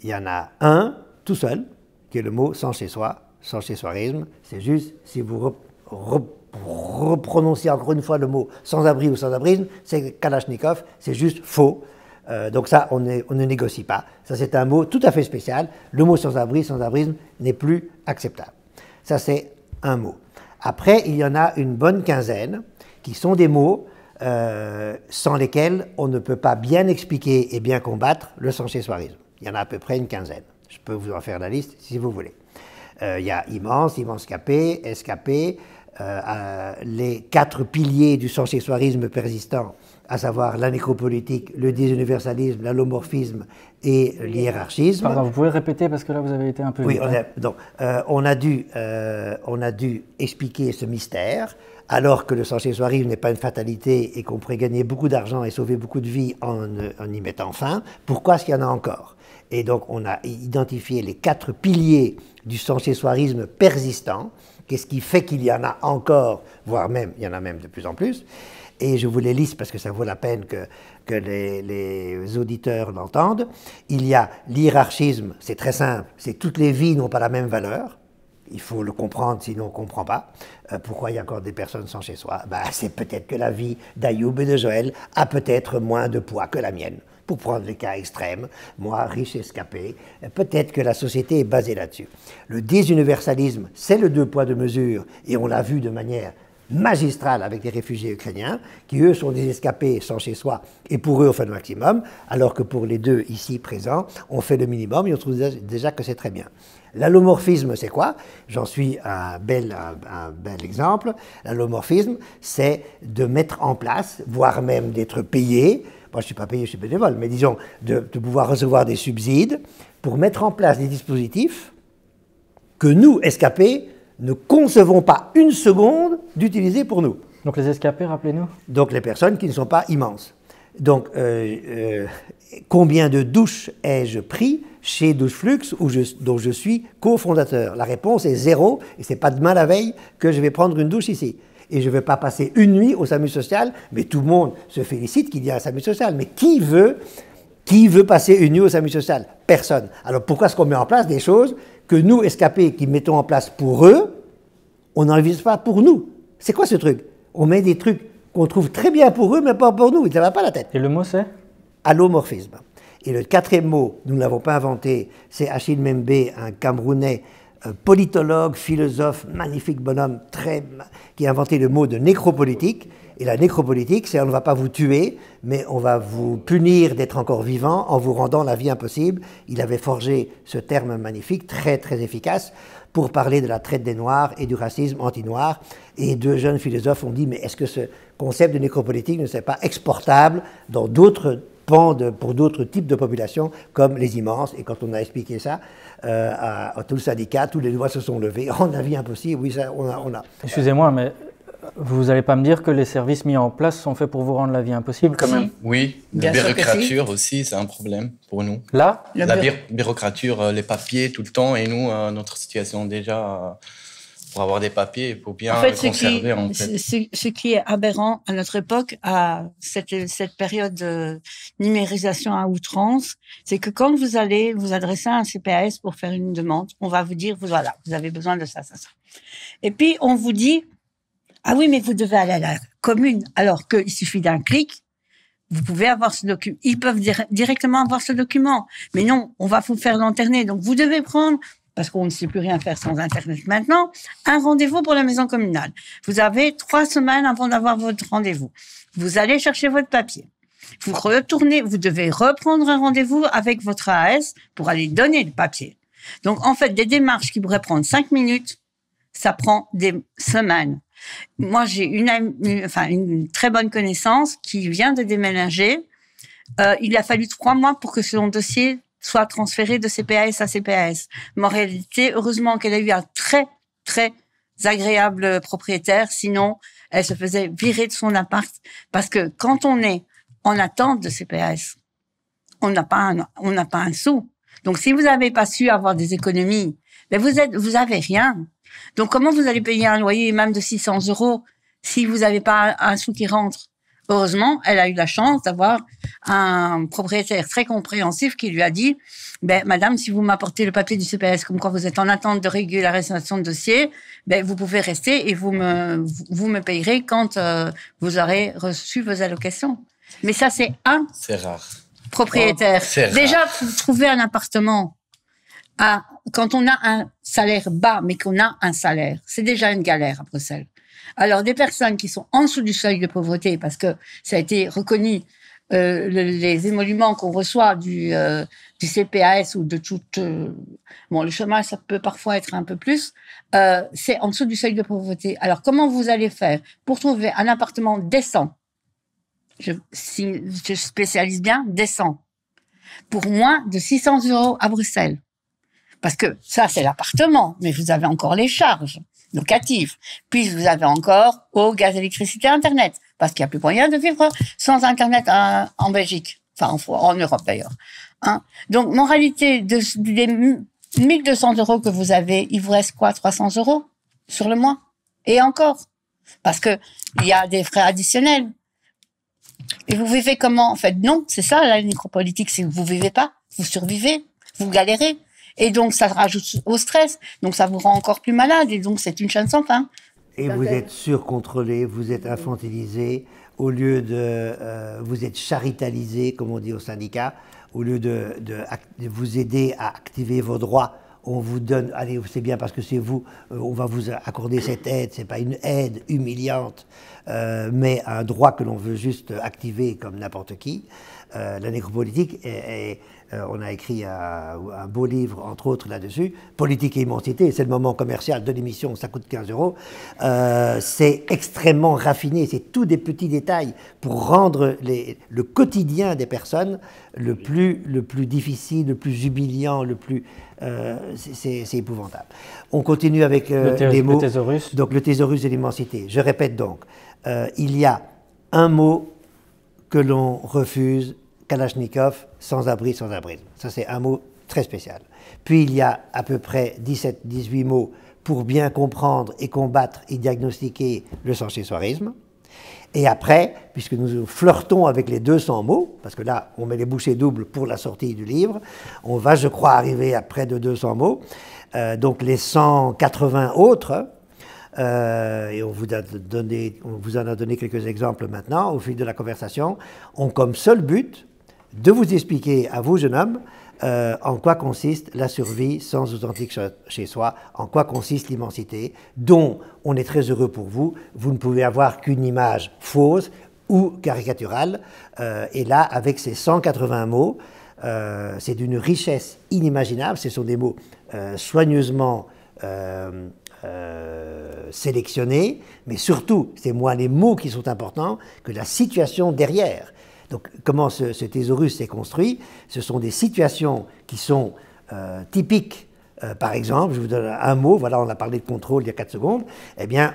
Il y en a un, tout seul, qui est le mot sans chez soi, sans chez soirisme. C'est juste, si vous reprononcez encore une fois le mot sans-abri ou sans-abrisme, c'est Kalachnikov, c'est juste faux. Donc ça, on ne négocie pas. Ça, c'est un mot tout à fait spécial. Le mot sans-abri, sans-abrisme n'est plus acceptable. Ça, c'est un mot. Après, il y en a une bonne quinzaine qui sont des mots sans lesquels on ne peut pas bien expliquer et bien combattre le sans-chez-soirisme. Il y en a à peu près une quinzaine. Je peux vous en faire la liste si vous voulez. Il y a immense, immense-capé, escapé, les 4 piliers du sans-chez-soirisme persistant, à savoir la nécropolitique, le désuniversalisme, l'allomorphisme et l'hiérarchisme. Pardon, vous pouvez répéter parce que là vous avez été un peu vite. Oui, on a dû expliquer ce mystère, alors que le sans-chez-soirisme n'est pas une fatalité et qu'on pourrait gagner beaucoup d'argent et sauver beaucoup de vies en y mettant fin. Pourquoi est-ce qu'il y en a encore? Et donc on a identifié les 4 piliers du sans-chez-soirisme persistant. Qu'est-ce qui fait qu'il y en a encore, voire même, il y en a même de plus en plus. Et je vous les liste parce que ça vaut la peine que les auditeurs l'entendent. Il y a l'hiérarchisme, c'est très simple, c'est toutes les vies n'ont pas la même valeur. Il faut le comprendre, sinon on ne comprend pas. Pourquoi il y a encore des personnes sans chez soi? C'est peut-être que la vie d'Ayoub et de Joël a peut-être moins de poids que la mienne. Pour prendre les cas extrêmes, moi, riche escapé, peut-être que la société est basée là-dessus. Le désuniversalisme, c'est le 2 poids 2 mesures, et on l'a vu de manière magistrale avec les réfugiés ukrainiens, qui eux sont des escapés sans chez soi, et pour eux on fait le maximum, alors que pour les 2 ici présents, on fait le minimum, et on trouve déjà que c'est très bien. L'allomorphisme, c'est quoi? J'en suis un bel exemple. L'allomorphisme, c'est de mettre en place, voire même d'être payé, moi je ne suis pas payé, je suis bénévole, mais disons de pouvoir recevoir des subsides pour mettre en place des dispositifs que nous, escapés, ne concevons pas une seconde d'utiliser pour nous. Donc les escapés, rappelez-nous. Donc les personnes qui ne sont pas immenses. Donc combien de douches ai-je pris chez Doucheflux, dont je suis cofondateur? La réponse est 0, et ce n'est pas demain la veille que je vais prendre une douche ici. Et je ne vais pas passer une nuit au SAMU social, mais tout le monde se félicite qu'il y a un SAMU social. Mais qui veut passer une nuit au SAMU social? Personne. Alors pourquoi est-ce qu'on met en place des choses que nous, escapés, qui mettons en place pour eux, on n'en vise pas pour nous? C'est quoi ce truc? On met des trucs qu'on trouve très bien pour eux, mais pas pour nous. Ça ne va pas la tête. Et le mot c'est? Allomorphisme. Et le 4e mot, nous ne l'avons pas inventé, c'est Achille Mbembe, un Camerounais, politologue, philosophe, magnifique bonhomme, qui a inventé le mot de nécropolitique. Et la nécropolitique, c'est on ne va pas vous tuer, mais on va vous punir d'être encore vivant en vous rendant la vie impossible. Il avait forgé ce terme magnifique, très très efficace, pour parler de la traite des Noirs et du racisme anti-noir. Et 2 jeunes philosophes ont dit, mais est-ce que ce concept de nécropolitique ne serait pas exportable dans d'autres pans, pour d'autres types de populations, comme les immenses? Et quand on a expliqué ça à tout le syndicat, tous les doigts se sont levés. On a vie impossible, oui, ça, on a. Excusez-moi, mais vous n'allez pas me dire que les services mis en place sont faits pour vous rendre la vie impossible quand même? Oui, la bureaucrature aussi, c'est un problème pour nous. Là? La bureaucrature, les papiers tout le temps, et nous, notre situation déjà, pour avoir des papiers, il faut bien conserver. Ce qui est aberrant à notre époque, à cette période de numérisation à outrance, c'est que quand vous allez vous adresser à un CPAS pour faire une demande, on va vous dire, voilà, vous avez besoin de ça, ça, ça. Et puis, on vous dit, Ah oui, mais vous devez aller à la commune, alors qu'il suffit d'un clic, vous pouvez avoir ce document. Ils peuvent directement avoir ce document. Mais non, on va vous faire lanterner. Donc, vous devez prendre, parce qu'on ne sait plus rien faire sans Internet maintenant, un rendez-vous pour la maison communale. Vous avez 3 semaines avant d'avoir votre rendez-vous. Vous allez chercher votre papier. Vous retournez, vous devez reprendre un rendez-vous avec votre AS pour aller donner le papier. Donc, en fait, des démarches qui pourraient prendre 5 minutes, ça prend des semaines. Moi, j'ai une très bonne connaissance qui vient de déménager. Il a fallu 3 mois pour que son dossier soit transféré de CPAS à CPAS. Mais en réalité, heureusement qu'elle a eu un très, très agréable propriétaire. Sinon, elle se faisait virer de son appart. Parce que quand on est en attente de CPAS, on n'a pas un sou. Donc, si vous n'avez pas su avoir des économies, ben vous avez rien. Donc, comment vous allez payer un loyer même de 600 € si vous n'avez pas un sou qui rentre? Heureusement, elle a eu la chance d'avoir un propriétaire très compréhensif qui lui a dit, ben, madame, si vous m'apportez le papier du CPS comme quoi vous êtes en attente de régularisation de dossier, ben, vous pouvez rester et vous me payerez quand vous aurez reçu vos allocations. Mais ça, c'est un rare. Propriétaire. C'est rare. Déjà, pour trouver un appartement, quand on a un salaire bas, mais qu'on a un salaire, c'est déjà une galère à Bruxelles. Alors, des personnes qui sont en dessous du seuil de pauvreté, parce que ça a été reconnu, les émoluments qu'on reçoit du CPAS ou de toute... bon, le chômage, ça peut parfois être un peu plus. C'est en dessous du seuil de pauvreté. Alors, comment vous allez faire pour trouver un appartement décent? Je spécialise bien, décent. Pour moins de 600 € à Bruxelles. Parce que ça, c'est l'appartement, mais vous avez encore les charges locatives. Puis vous avez encore eau, gaz, électricité, Internet. Parce qu'il n'y a plus moyen de vivre sans Internet en Belgique. Enfin, en Europe d'ailleurs. Hein? Donc, moralité, des 1200 € que vous avez, il vous reste quoi, 300 € sur le mois? Et encore. Parce que il y a des frais additionnels. Et vous vivez comment? En fait, non, c'est ça la nécropolitique, c'est que vous vivez pas, vous survivez, vous galérez. Et donc, ça rajoute au stress. Donc, ça vous rend encore plus malade. Et donc, c'est une chaîne sans fin. Et vous êtes surcontrôlé, vous êtes infantilisé, au lieu de... vous êtes charitalisé, comme on dit au syndicat, au lieu de vous aider à activer vos droits, on vous donne... Allez, c'est bien parce que c'est vous, on va vous accorder cette aide. C'est pas une aide humiliante, mais un droit que l'on veut juste activer comme n'importe qui. La nécropolitique on a écrit un beau livre, entre autres, là-dessus, Politique et immensité, c'est le moment commercial de l'émission, ça coûte 15 €. C'est extrêmement raffiné, c'est tous des petits détails pour rendre le quotidien des personnes le plus difficile, le plus humiliant, c'est épouvantable. On continue avec les mots. Le thésaurus. Donc le thésaurus de l'immensité. Je répète donc, il y a un mot que l'on refuse, Kalachnikov, sans-abri, sans-abrisme. Ça, c'est un mot très spécial. Puis, il y a à peu près 17-18 mots pour bien comprendre et combattre et diagnostiquer le sans-chez-soirisme. Et après, puisque nous flirtons avec les 200 mots, parce que là, on met les bouchées doubles pour la sortie du livre, on va, je crois, arriver à près de 200 mots. Donc, les 180 autres... et on vous en a donné quelques exemples maintenant, au fil de la conversation, ont comme seul but de vous expliquer à vous, jeune homme, en quoi consiste la survie sans authentique chez soi, en quoi consiste l'immensité, dont on est très heureux pour vous. Vous ne pouvez avoir qu'une image fausse ou caricaturale. Et là, avec ces 180 mots, c'est d'une richesse inimaginable. Ce sont des mots soigneusement sélectionnés, mais surtout, c'est moins les mots qui sont importants que la situation derrière. Donc, comment ce thésaurus s'est construit? Ce sont des situations qui sont typiques. Par exemple, je vous donne un mot, voilà, on a parlé de contrôle il y a 4 secondes, eh bien,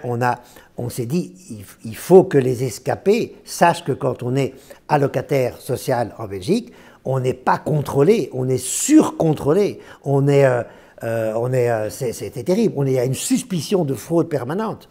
on s'est dit, il faut que les escapés sachent que quand on est allocataire social en Belgique, on n'est pas contrôlé, on est surcontrôlé, c'est terrible, il y a une suspicion de fraude permanente.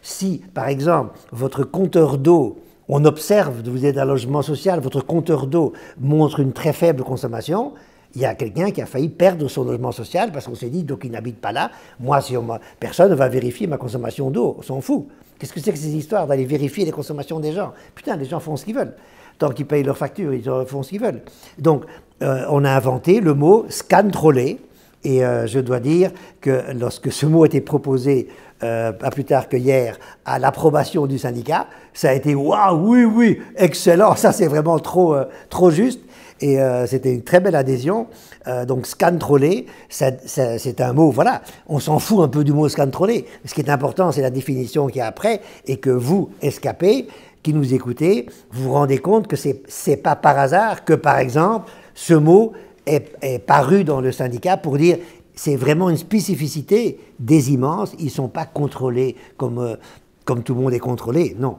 Si, par exemple, votre compteur d'eau, on observe, vous êtes dans un logement social, votre compteur d'eau montre une très faible consommation, Il y a quelqu'un qui a failli perdre son logement social parce qu'on s'est dit, donc il n'habite pas là. Moi, si personne ne va vérifier ma consommation d'eau, on s'en fout. Qu'est-ce que c'est que ces histoires d'aller vérifier les consommations des gens? Putain, les gens font ce qu'ils veulent. Tant qu'ils payent leurs factures, ils font ce qu'ils veulent. Donc, on a inventé le mot scan-trollé. Et je dois dire que lorsque ce mot a été proposé, pas plus tard que hier, à l'approbation du syndicat, ça a été « Waouh, oui, oui, excellent, ça c'est vraiment trop juste ». Et c'était une très belle adhésion. Donc scan-trollé, c'est un mot, voilà, on s'en fout un peu du mot scan-trollé. Ce qui est important, c'est la définition qu'il y a après, et que vous, escapés, qui nous écoutez, vous vous rendez compte que c'est pas par hasard que, par exemple, ce mot est paru dans le syndicat pour dire c'est vraiment une spécificité des immenses, ils ne sont pas contrôlés comme tout le monde est contrôlé, non.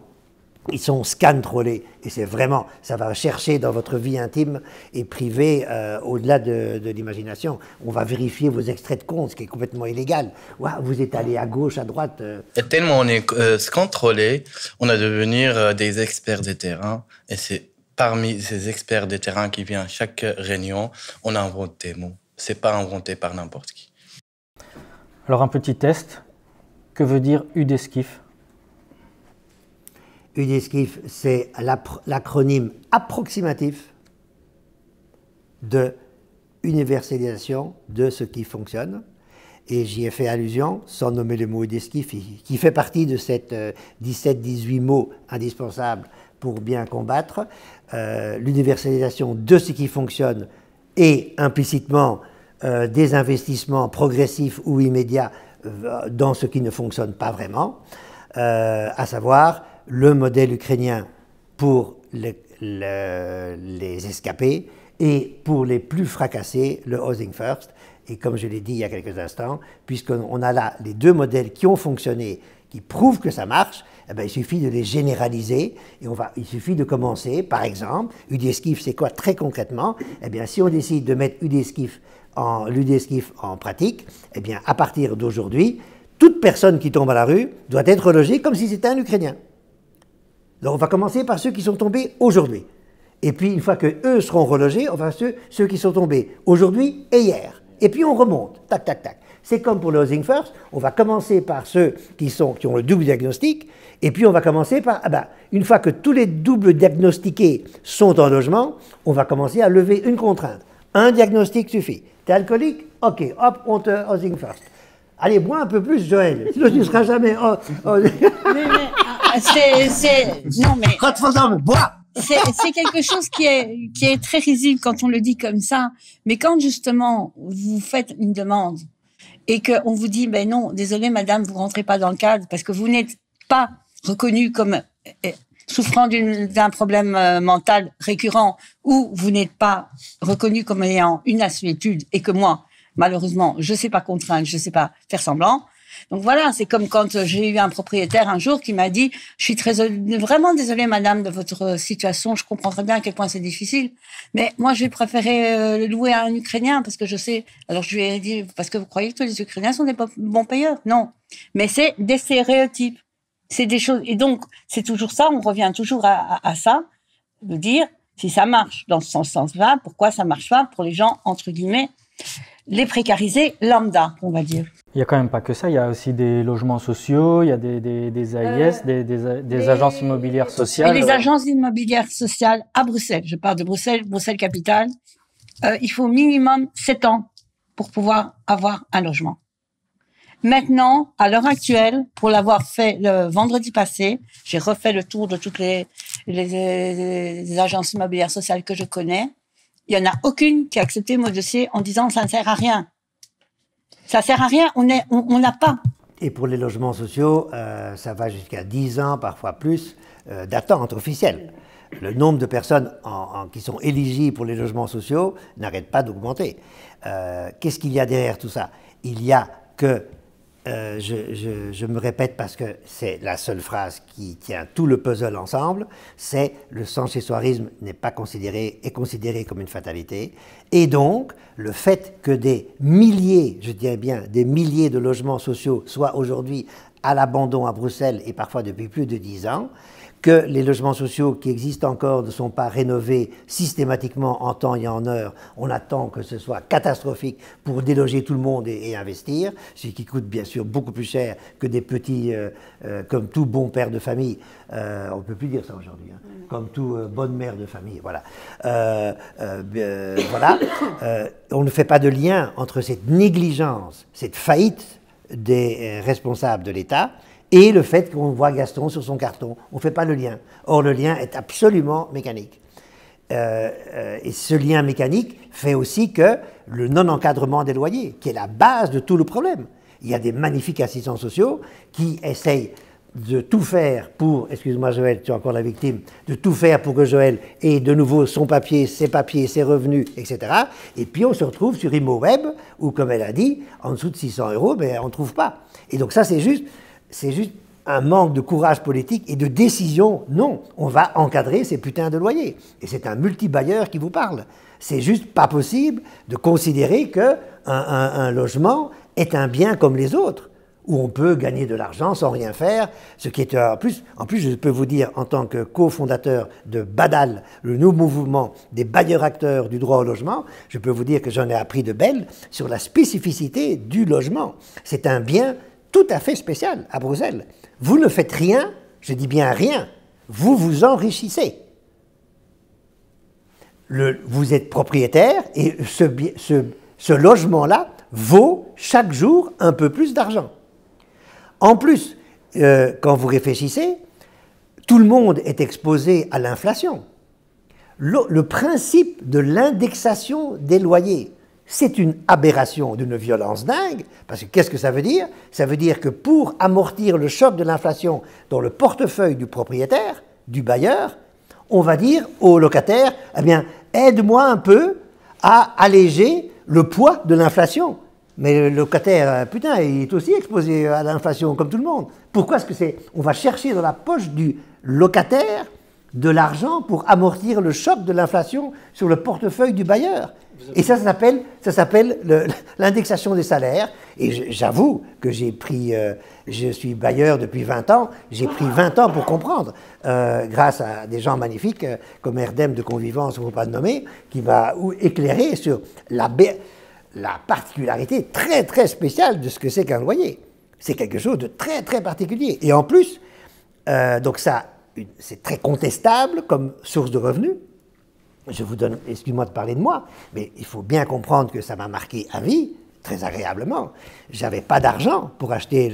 Ils sont scan-trollés, et c'est vraiment, ça va chercher dans votre vie intime et privée, au-delà de l'imagination. On va vérifier vos extraits de compte, ce qui est complètement illégal. Wow, vous êtes allé à gauche, à droite. Et tellement on est scan-trollé, on a devenir des experts des terrains, et c'est parmi ces experts des terrains qui viennent à chaque réunion, on invente des mots. C'est pas inventé par n'importe qui. Alors un petit test, que veut dire UDESCIF? UDESCIF, c'est l'acronyme approximatif de universalisation de ce qui fonctionne. Et j'y ai fait allusion, sans nommer le mot UDESCIF, qui fait partie de cette 17-18 mots indispensables pour bien combattre, l'universalisation de ce qui fonctionne et implicitement des investissements progressifs ou immédiats dans ce qui ne fonctionne pas vraiment, à savoir le modèle ukrainien pour les escapés et pour les plus fracassés, le Housing First. Et comme je l'ai dit il y a quelques instants, puisqu'on a là les deux modèles qui ont fonctionné, qui prouvent que ça marche, eh bien, il suffit de les généraliser et il suffit de commencer. Par exemple, UDESCIF, c'est quoi très concrètement? Eh bien, si on décide de mettre l'UDESCIF en pratique, eh bien, à partir d'aujourd'hui, toute personne qui tombe à la rue doit être logée comme si c'était un Ukrainien. Donc, on va commencer par ceux qui sont tombés aujourd'hui. Et puis, une fois qu'eux seront relogés, on va ceux qui sont tombés aujourd'hui et hier. Et puis, on remonte. Tac, tac, tac. C'est comme pour le Housing First, on va commencer par ceux qui ont le double diagnostic, et puis on va commencer par, une fois que tous les doubles diagnostiqués sont en logement, on va commencer à lever une contrainte. Un diagnostic suffit. T'es alcoolique? Ok, hop, on te Housing First. Allez, bois un peu plus, Joël, sinon tu ne seras jamais... Non, mais... bois. C'est quelque chose qui est très risible quand on le dit comme ça, mais quand justement vous faites une demande et qu'on vous dit, ben non, désolé madame, vous rentrez pas dans le cadre parce que vous n'êtes pas reconnu comme souffrant d'un problème mental récurrent ou vous n'êtes pas reconnu comme ayant une assuétude et que moi, malheureusement, je sais pas contraindre, je sais pas faire semblant. Donc voilà, c'est comme quand j'ai eu un propriétaire un jour qui m'a dit « Je suis vraiment désolée madame de votre situation, je comprends très bien à quel point c'est difficile, mais moi je vais préférer louer à un Ukrainien parce que je sais... » Alors je lui ai dit « Parce que vous croyez que les Ukrainiens sont des bons payeurs ?» Non, mais c'est des stéréotypes, c'est des choses... Et donc c'est toujours ça, on revient toujours à ça, de dire si ça marche dans ce sens-là, pourquoi ça marche pas pour les gens, entre guillemets, les précarisés lambda, on va dire. Il n'y a quand même pas que ça, il y a aussi des logements sociaux, il y a des AIS, des agences immobilières sociales. Les agences immobilières sociales à Bruxelles, je parle de Bruxelles, Bruxelles-Capitale, il faut minimum 7 ans pour pouvoir avoir un logement. Maintenant, à l'heure actuelle, pour l'avoir fait le vendredi passé, j'ai refait le tour de toutes les agences immobilières sociales que je connais. Il n'y en a aucune qui a accepté mon dossier en disant ça ne sert à rien. Ça sert à rien, on n'a pas. Et pour les logements sociaux, ça va jusqu'à 10 ans, parfois plus, d'attente officielle. Le nombre de personnes qui sont éligibles pour les logements sociaux n'arrête pas d'augmenter. Qu'est-ce qu'il y a derrière tout ça? Il y a que, je me répète parce que c'est la seule phrase qui tient tout le puzzle ensemble, c'est le sans-chez-soirisme est considéré comme une fatalité. Et donc, le fait que des milliers, je dirais bien, des milliers de logements sociaux soient aujourd'hui à l'abandon à Bruxelles et parfois depuis plus de 10 ans, que les logements sociaux qui existent encore ne sont pas rénovés systématiquement en temps et en heure. On attend que ce soit catastrophique pour déloger tout le monde et investir, ce qui coûte bien sûr beaucoup plus cher que des petits, comme tout bon père de famille, on ne peut plus dire ça aujourd'hui, hein, comme tout bonne mère de famille, voilà. Voilà. On ne fait pas de lien entre cette négligence, cette faillite des responsables de l'État et le fait qu'on voit Gaston sur son carton. On ne fait pas le lien. Or, le lien est absolument mécanique. Et ce lien mécanique fait aussi que le non-encadrement des loyers, qui est la base de tout le problème. Il y a des magnifiques assistants sociaux qui essayent de tout faire pour, excuse-moi Joël, tu es encore la victime, de tout faire pour que Joël ait de nouveau son papier, ses revenus, etc. Et puis on se retrouve sur ImoWeb, où comme elle a dit, en dessous de 600 €, ben, on ne trouve pas. Et donc ça c'est juste un manque de courage politique et de décision. Non, on va encadrer ces putains de loyers. Et c'est un multibailleur qui vous parle. C'est juste pas possible de considérer qu'un logement est un bien comme les autres, où on peut gagner de l'argent sans rien faire, ce qui est en plus je peux vous dire en tant que cofondateur de Badal, le nouveau mouvement des bailleurs acteurs du droit au logement, je peux vous dire que j'en ai appris de belles sur la spécificité du logement. C'est un bien tout à fait spécial à Bruxelles. Vous ne faites rien, je dis bien rien, vous vous enrichissez. Vous êtes propriétaire et ce logement-là vaut chaque jour un peu plus d'argent. En plus, quand vous réfléchissez, tout le monde est exposé à l'inflation. Le principe de l'indexation des loyers, c'est une aberration d'une violence dingue, parce que qu'est-ce que ça veut dire? Ça veut dire que pour amortir le choc de l'inflation dans le portefeuille du propriétaire, du bailleur, on va dire au locataire, eh bien, aide-moi un peu à alléger le poids de l'inflation. Mais le locataire, putain, il est aussi exposé à l'inflation comme tout le monde. Pourquoi est-ce que c'est... On va chercher dans la poche du locataire de l'argent pour amortir le choc de l'inflation sur le portefeuille du bailleur. Et ça s'appelle l'indexation des salaires. Et j'avoue que j'ai pris... je suis bailleur depuis 20 ans. J'ai pris 20 ans pour comprendre, grâce à des gens magnifiques comme Erdem de Convivence, il ne faut pas le nommer, qui m'a éclairé sur la particularité très très spéciale de ce que c'est qu'un loyer. C'est quelque chose de très très particulier. Et en plus, donc ça, c'est très contestable comme source de revenus. Je vous donne, excuse-moi de parler de moi, mais il faut bien comprendre que ça m'a marqué à vie, très agréablement. J'avais pas d'argent pour acheter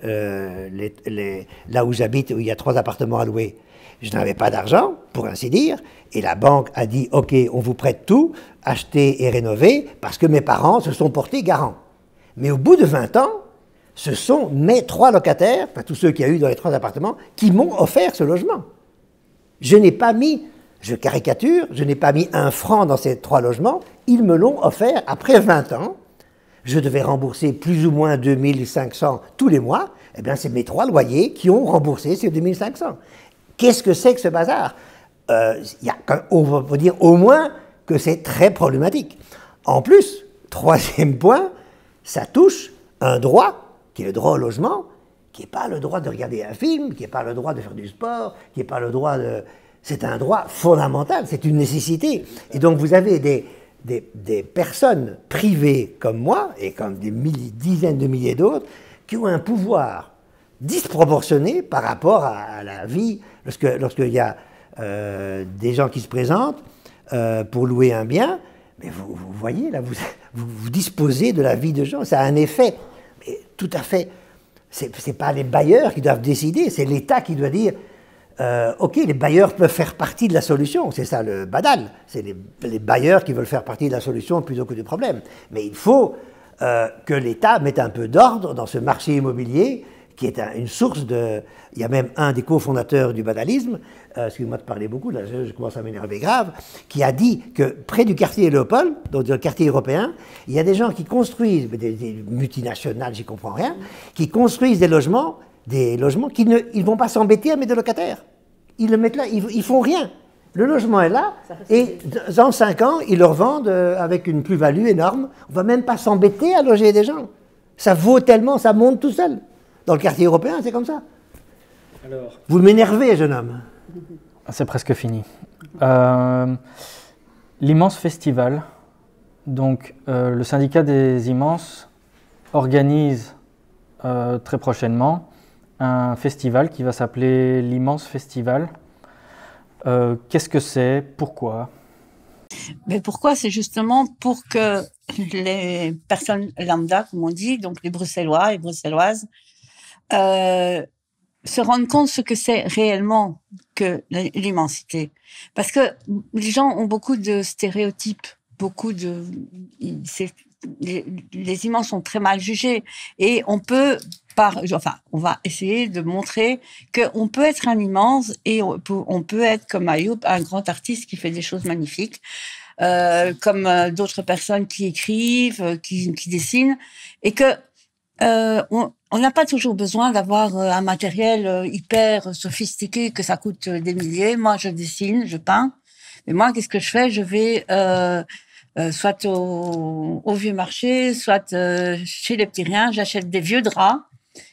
là où j'habite, où il y a 3 appartements à louer. Je n'avais pas d'argent, pour ainsi dire, et la banque a dit « Ok, on vous prête tout, achetez et rénovez », parce que mes parents se sont portés garants. Mais au bout de 20 ans, ce sont mes 3 locataires, enfin tous ceux qu'il y a eu dans les 3 appartements, qui m'ont offert ce logement. Je n'ai pas mis, je caricature, je n'ai pas mis 1 franc dans ces 3 logements, ils me l'ont offert après 20 ans. Je devais rembourser plus ou moins 2500 tous les mois, eh bien c'est mes 3 loyers qui ont remboursé ces 2500. Qu'est-ce que c'est que ce bazar? On va dire au moins que c'est très problématique. En plus, 3e point, ça touche un droit, qui est le droit au logement, qui n'est pas le droit de regarder un film, qui n'est pas le droit de faire du sport, qui n'est pas le droit de... C'est un droit fondamental, c'est une nécessité. Et donc vous avez des personnes privées comme moi, et comme des dizaines de milliers d'autres, qui ont un pouvoir disproportionné par rapport à la vie. Lorsqu'il y a des gens qui se présentent pour louer un bien, mais vous voyez, là, vous disposez de la vie de gens. Ça a un effet, mais tout à fait... C'est pas les bailleurs qui doivent décider, c'est l'État qui doit dire ok, les bailleurs peuvent faire partie de la solution, c'est ça le badal, c'est les bailleurs qui veulent faire partie de la solution plutôt que du problème. Mais il faut que l'État mette un peu d'ordre dans ce marché immobilier qui est une source de... Il y a même un des cofondateurs du badalisme, excuse-moi de parler beaucoup, là je commence à m'énerver grave, qui a dit que près du quartier Léopold, donc dans le quartier européen, il y a des gens qui construisent, des multinationales, j'y comprends rien, qui construisent des logements qui ne vont pas s'embêter à mettre des locataires. Ils le mettent là, ils font rien. Le logement est là, et dans 5 ans, ils le revendent avec une plus-value énorme. On ne va même pas s'embêter à loger des gens. Ça vaut tellement, ça monte tout seul. Dans le quartier européen, c'est comme ça. Vous m'énervez, jeune homme. C'est presque fini. L'immense festival, donc le syndicat des immenses organise très prochainement un festival qui va s'appeler l'Immense Festival. Qu'est-ce que c'est? Pourquoi? Mais pourquoi? C'est justement pour que les personnes lambda, comme on dit, donc les Bruxellois et Bruxelloises, se rendent compte ce que c'est réellement que l'immensité. Parce que les gens ont beaucoup de stéréotypes, les immenses sont très mal jugés et on peut on va essayer de montrer qu'on peut être un immense et on peut être comme Ayoub, un grand artiste qui fait des choses magnifiques, comme d'autres personnes qui écrivent, qui dessinent, et que on n'a pas toujours besoin d'avoir un matériel hyper sophistiqué, que ça coûte des milliers. Moi, je dessine, je peins. Mais moi, qu'est-ce que je fais? Je vais soit au vieux marché, soit chez les petits riens, j'achète des vieux draps.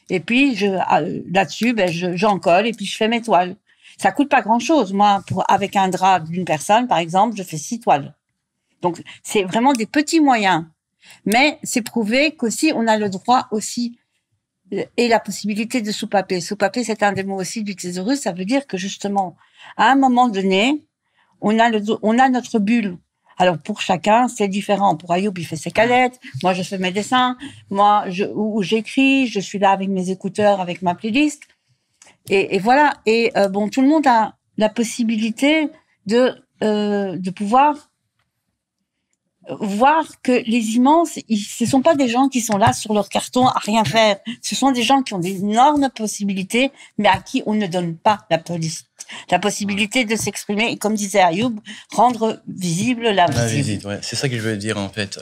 Et puis, là-dessus, j'en colle et puis je fais mes toiles. Ça coûte pas grand-chose. Moi, avec un drap d'une personne, par exemple, je fais 6 toiles. Donc, c'est vraiment des petits moyens. Mais c'est prouvé qu'aussi, on a le droit aussi et la possibilité de soupaper. Soupaper, c'est un des mots aussi du thésaurus. Ça veut dire que justement, à un moment donné, on a notre bulle. Alors pour chacun, c'est différent. Pour Ayoub, il fait ses canettes. Moi, je fais mes dessins. Moi, où j'écris, je suis là avec mes écouteurs, avec ma playlist. Et voilà. Et bon, tout le monde a la possibilité de pouvoir voir que les immenses, ce sont pas des gens qui sont là sur leur carton à rien faire. Ce sont des gens qui ont d'énormes possibilités, mais à qui on ne donne pas la possibilité de s'exprimer. Et comme disait Ayoub, rendre visible l'invisible. Ouais. C'est ça que je veux dire, en fait.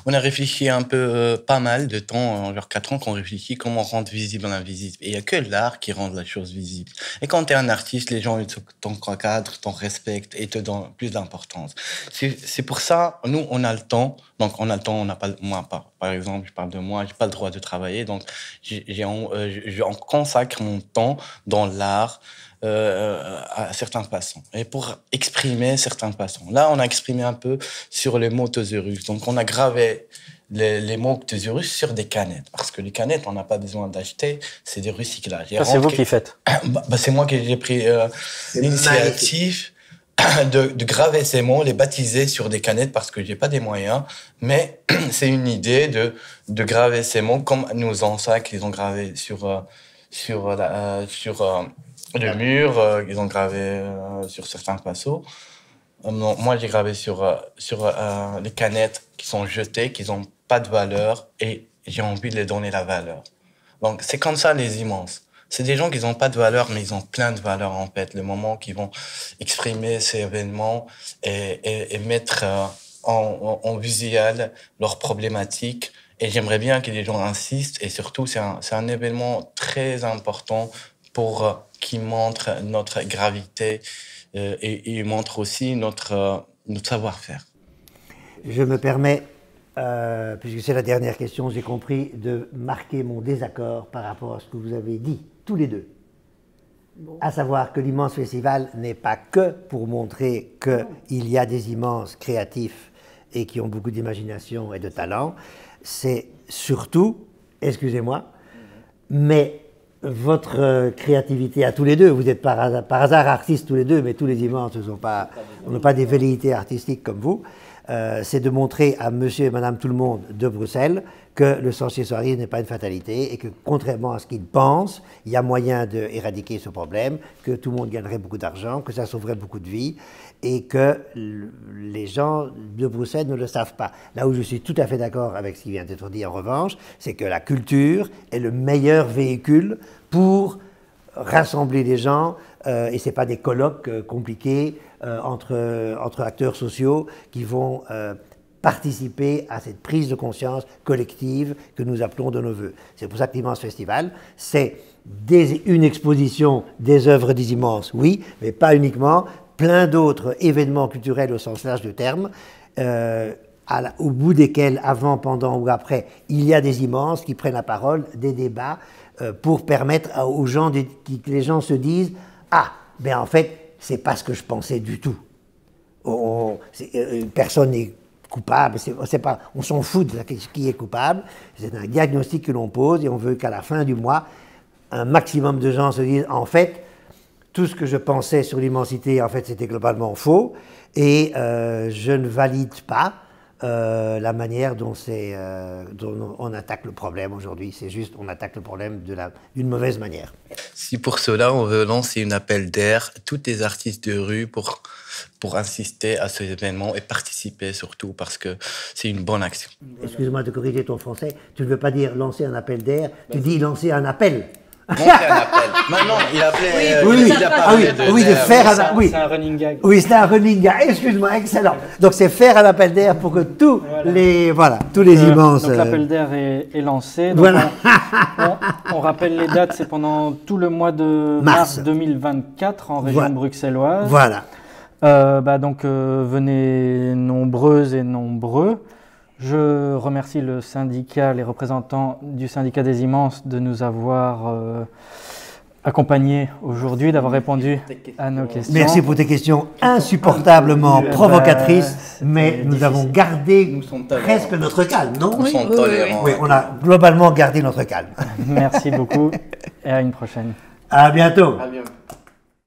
On a réfléchi un peu, pas mal de temps, genre 4 ans qu'on réfléchit comment rendre visible l'invisible. Et il y a que l'art qui rend la chose visible. Et quand tu es un artiste, les gens t'encadrent, t'en respectent et te donnent plus d'importance. C'est pour ça, nous, on a le temps. Donc, on a le temps, on n'a pas, moi, par exemple, je parle de moi, j'ai pas le droit de travailler. Donc, je consacre mon temps dans l'art, à certaines façons et pour exprimer certaines façons. Là, on a exprimé un peu sur les mots thésaurus. Donc, on a gravé les mots thésaurus sur des canettes parce que les canettes, on n'a pas besoin d'acheter, c'est des recyclages. C'est vous qui faites. C'est moi qui j'ai pris l'initiative de graver ces mots, les baptiser sur des canettes parce que j'ai pas des moyens, mais c'est une idée de graver ces mots comme nos ancêtres qu'ils ont gravé sur le mur, ils ont gravé sur certains pinceaux. Moi, j'ai gravé sur les canettes qui sont jetées, qui n'ont pas de valeur, et j'ai envie de les donner la valeur. Donc, c'est comme ça, les immenses. C'est des gens qui n'ont pas de valeur, mais ils ont plein de valeur, en fait. Le moment qu'ils vont exprimer ces événements et mettre en visuel leurs problématiques. Et j'aimerais bien que les gens insistent, et surtout, c'est un événement très important pour qui montre notre gravité et montre aussi notre savoir-faire. Je me permets, puisque c'est la dernière question, j'ai compris, de marquer mon désaccord par rapport à ce que vous avez dit, tous les deux. Bon. À savoir que l'immense festival n'est pas que pour montrer qu'il y a des immenses créatifs et qui ont beaucoup d'imagination et de talent, c'est surtout, excusez-moi, mais votre créativité à tous les deux, vous êtes par hasard artistes tous les deux, mais tous les immenses n'ont pas des velléités artistiques comme vous, c'est de montrer à monsieur et madame tout le monde de Bruxelles que le sans-chez-soirisme n'est pas une fatalité et que, contrairement à ce qu'ils pensent, il y a moyen d'éradiquer ce problème, que tout le monde gagnerait beaucoup d'argent, que ça sauverait beaucoup de vies et que les gens de Bruxelles ne le savent pas. Là où je suis tout à fait d'accord avec ce qui vient d'être dit en revanche, c'est que la culture est le meilleur véhicule pour rassembler les gens et ce n'est pas des colloques compliqués entre acteurs sociaux qui vont participer à cette prise de conscience collective que nous appelons de nos voeux. C'est pour ça que l'Immense Festival, c'est une exposition des œuvres des immenses, oui, mais pas uniquement, plein d'autres événements culturels au sens large du terme, au bout desquels, avant, pendant ou après, il y a des immenses qui prennent la parole, des débats, pour permettre aux gens, que les gens se disent « Ah, ben en fait, c'est pas ce que je pensais du tout. Personne n'est coupable, on s'en fout de qui est coupable, c'est un diagnostic que l'on pose et on veut qu'à la fin du mois, un maximum de gens se disent « En fait, tout ce que je pensais sur l'immensité, en fait, c'était globalement faux et je ne valide pas la manière dont on attaque le problème aujourd'hui. C'est juste, on attaque le problème d'une mauvaise manière. » Si pour cela, on veut lancer un appel d'air, tous les artistes de rue pour assister à ces événements et participer surtout parce que c'est une bonne action. Excuse-moi de corriger ton français, tu ne veux pas dire lancer un appel d'air, tu dis lancer un appel. Lancer un appel. Maintenant, il appelait. De faire un. Oui, c'est un running gag. Oui, c'est un running gag. Excuse-moi, excellent. Donc c'est faire un appel d'air pour que tous les immenses. Donc l'appel d'air est lancé. Donc Voilà. on rappelle les dates, c'est pendant tout le mois de mars 2024 en région bruxelloise. Voilà. Donc venez nombreuses et nombreux. Je remercie le syndicat, les représentants du syndicat des immenses de nous avoir accompagnés aujourd'hui, d'avoir répondu à nos questions. Merci pour tes questions insupportablement provocatrices, mais nous avons gardé presque notre calme, non? Nous sommes tolérants. Oui, on a globalement gardé notre calme. Merci beaucoup et à une prochaine. À bientôt. À bientôt.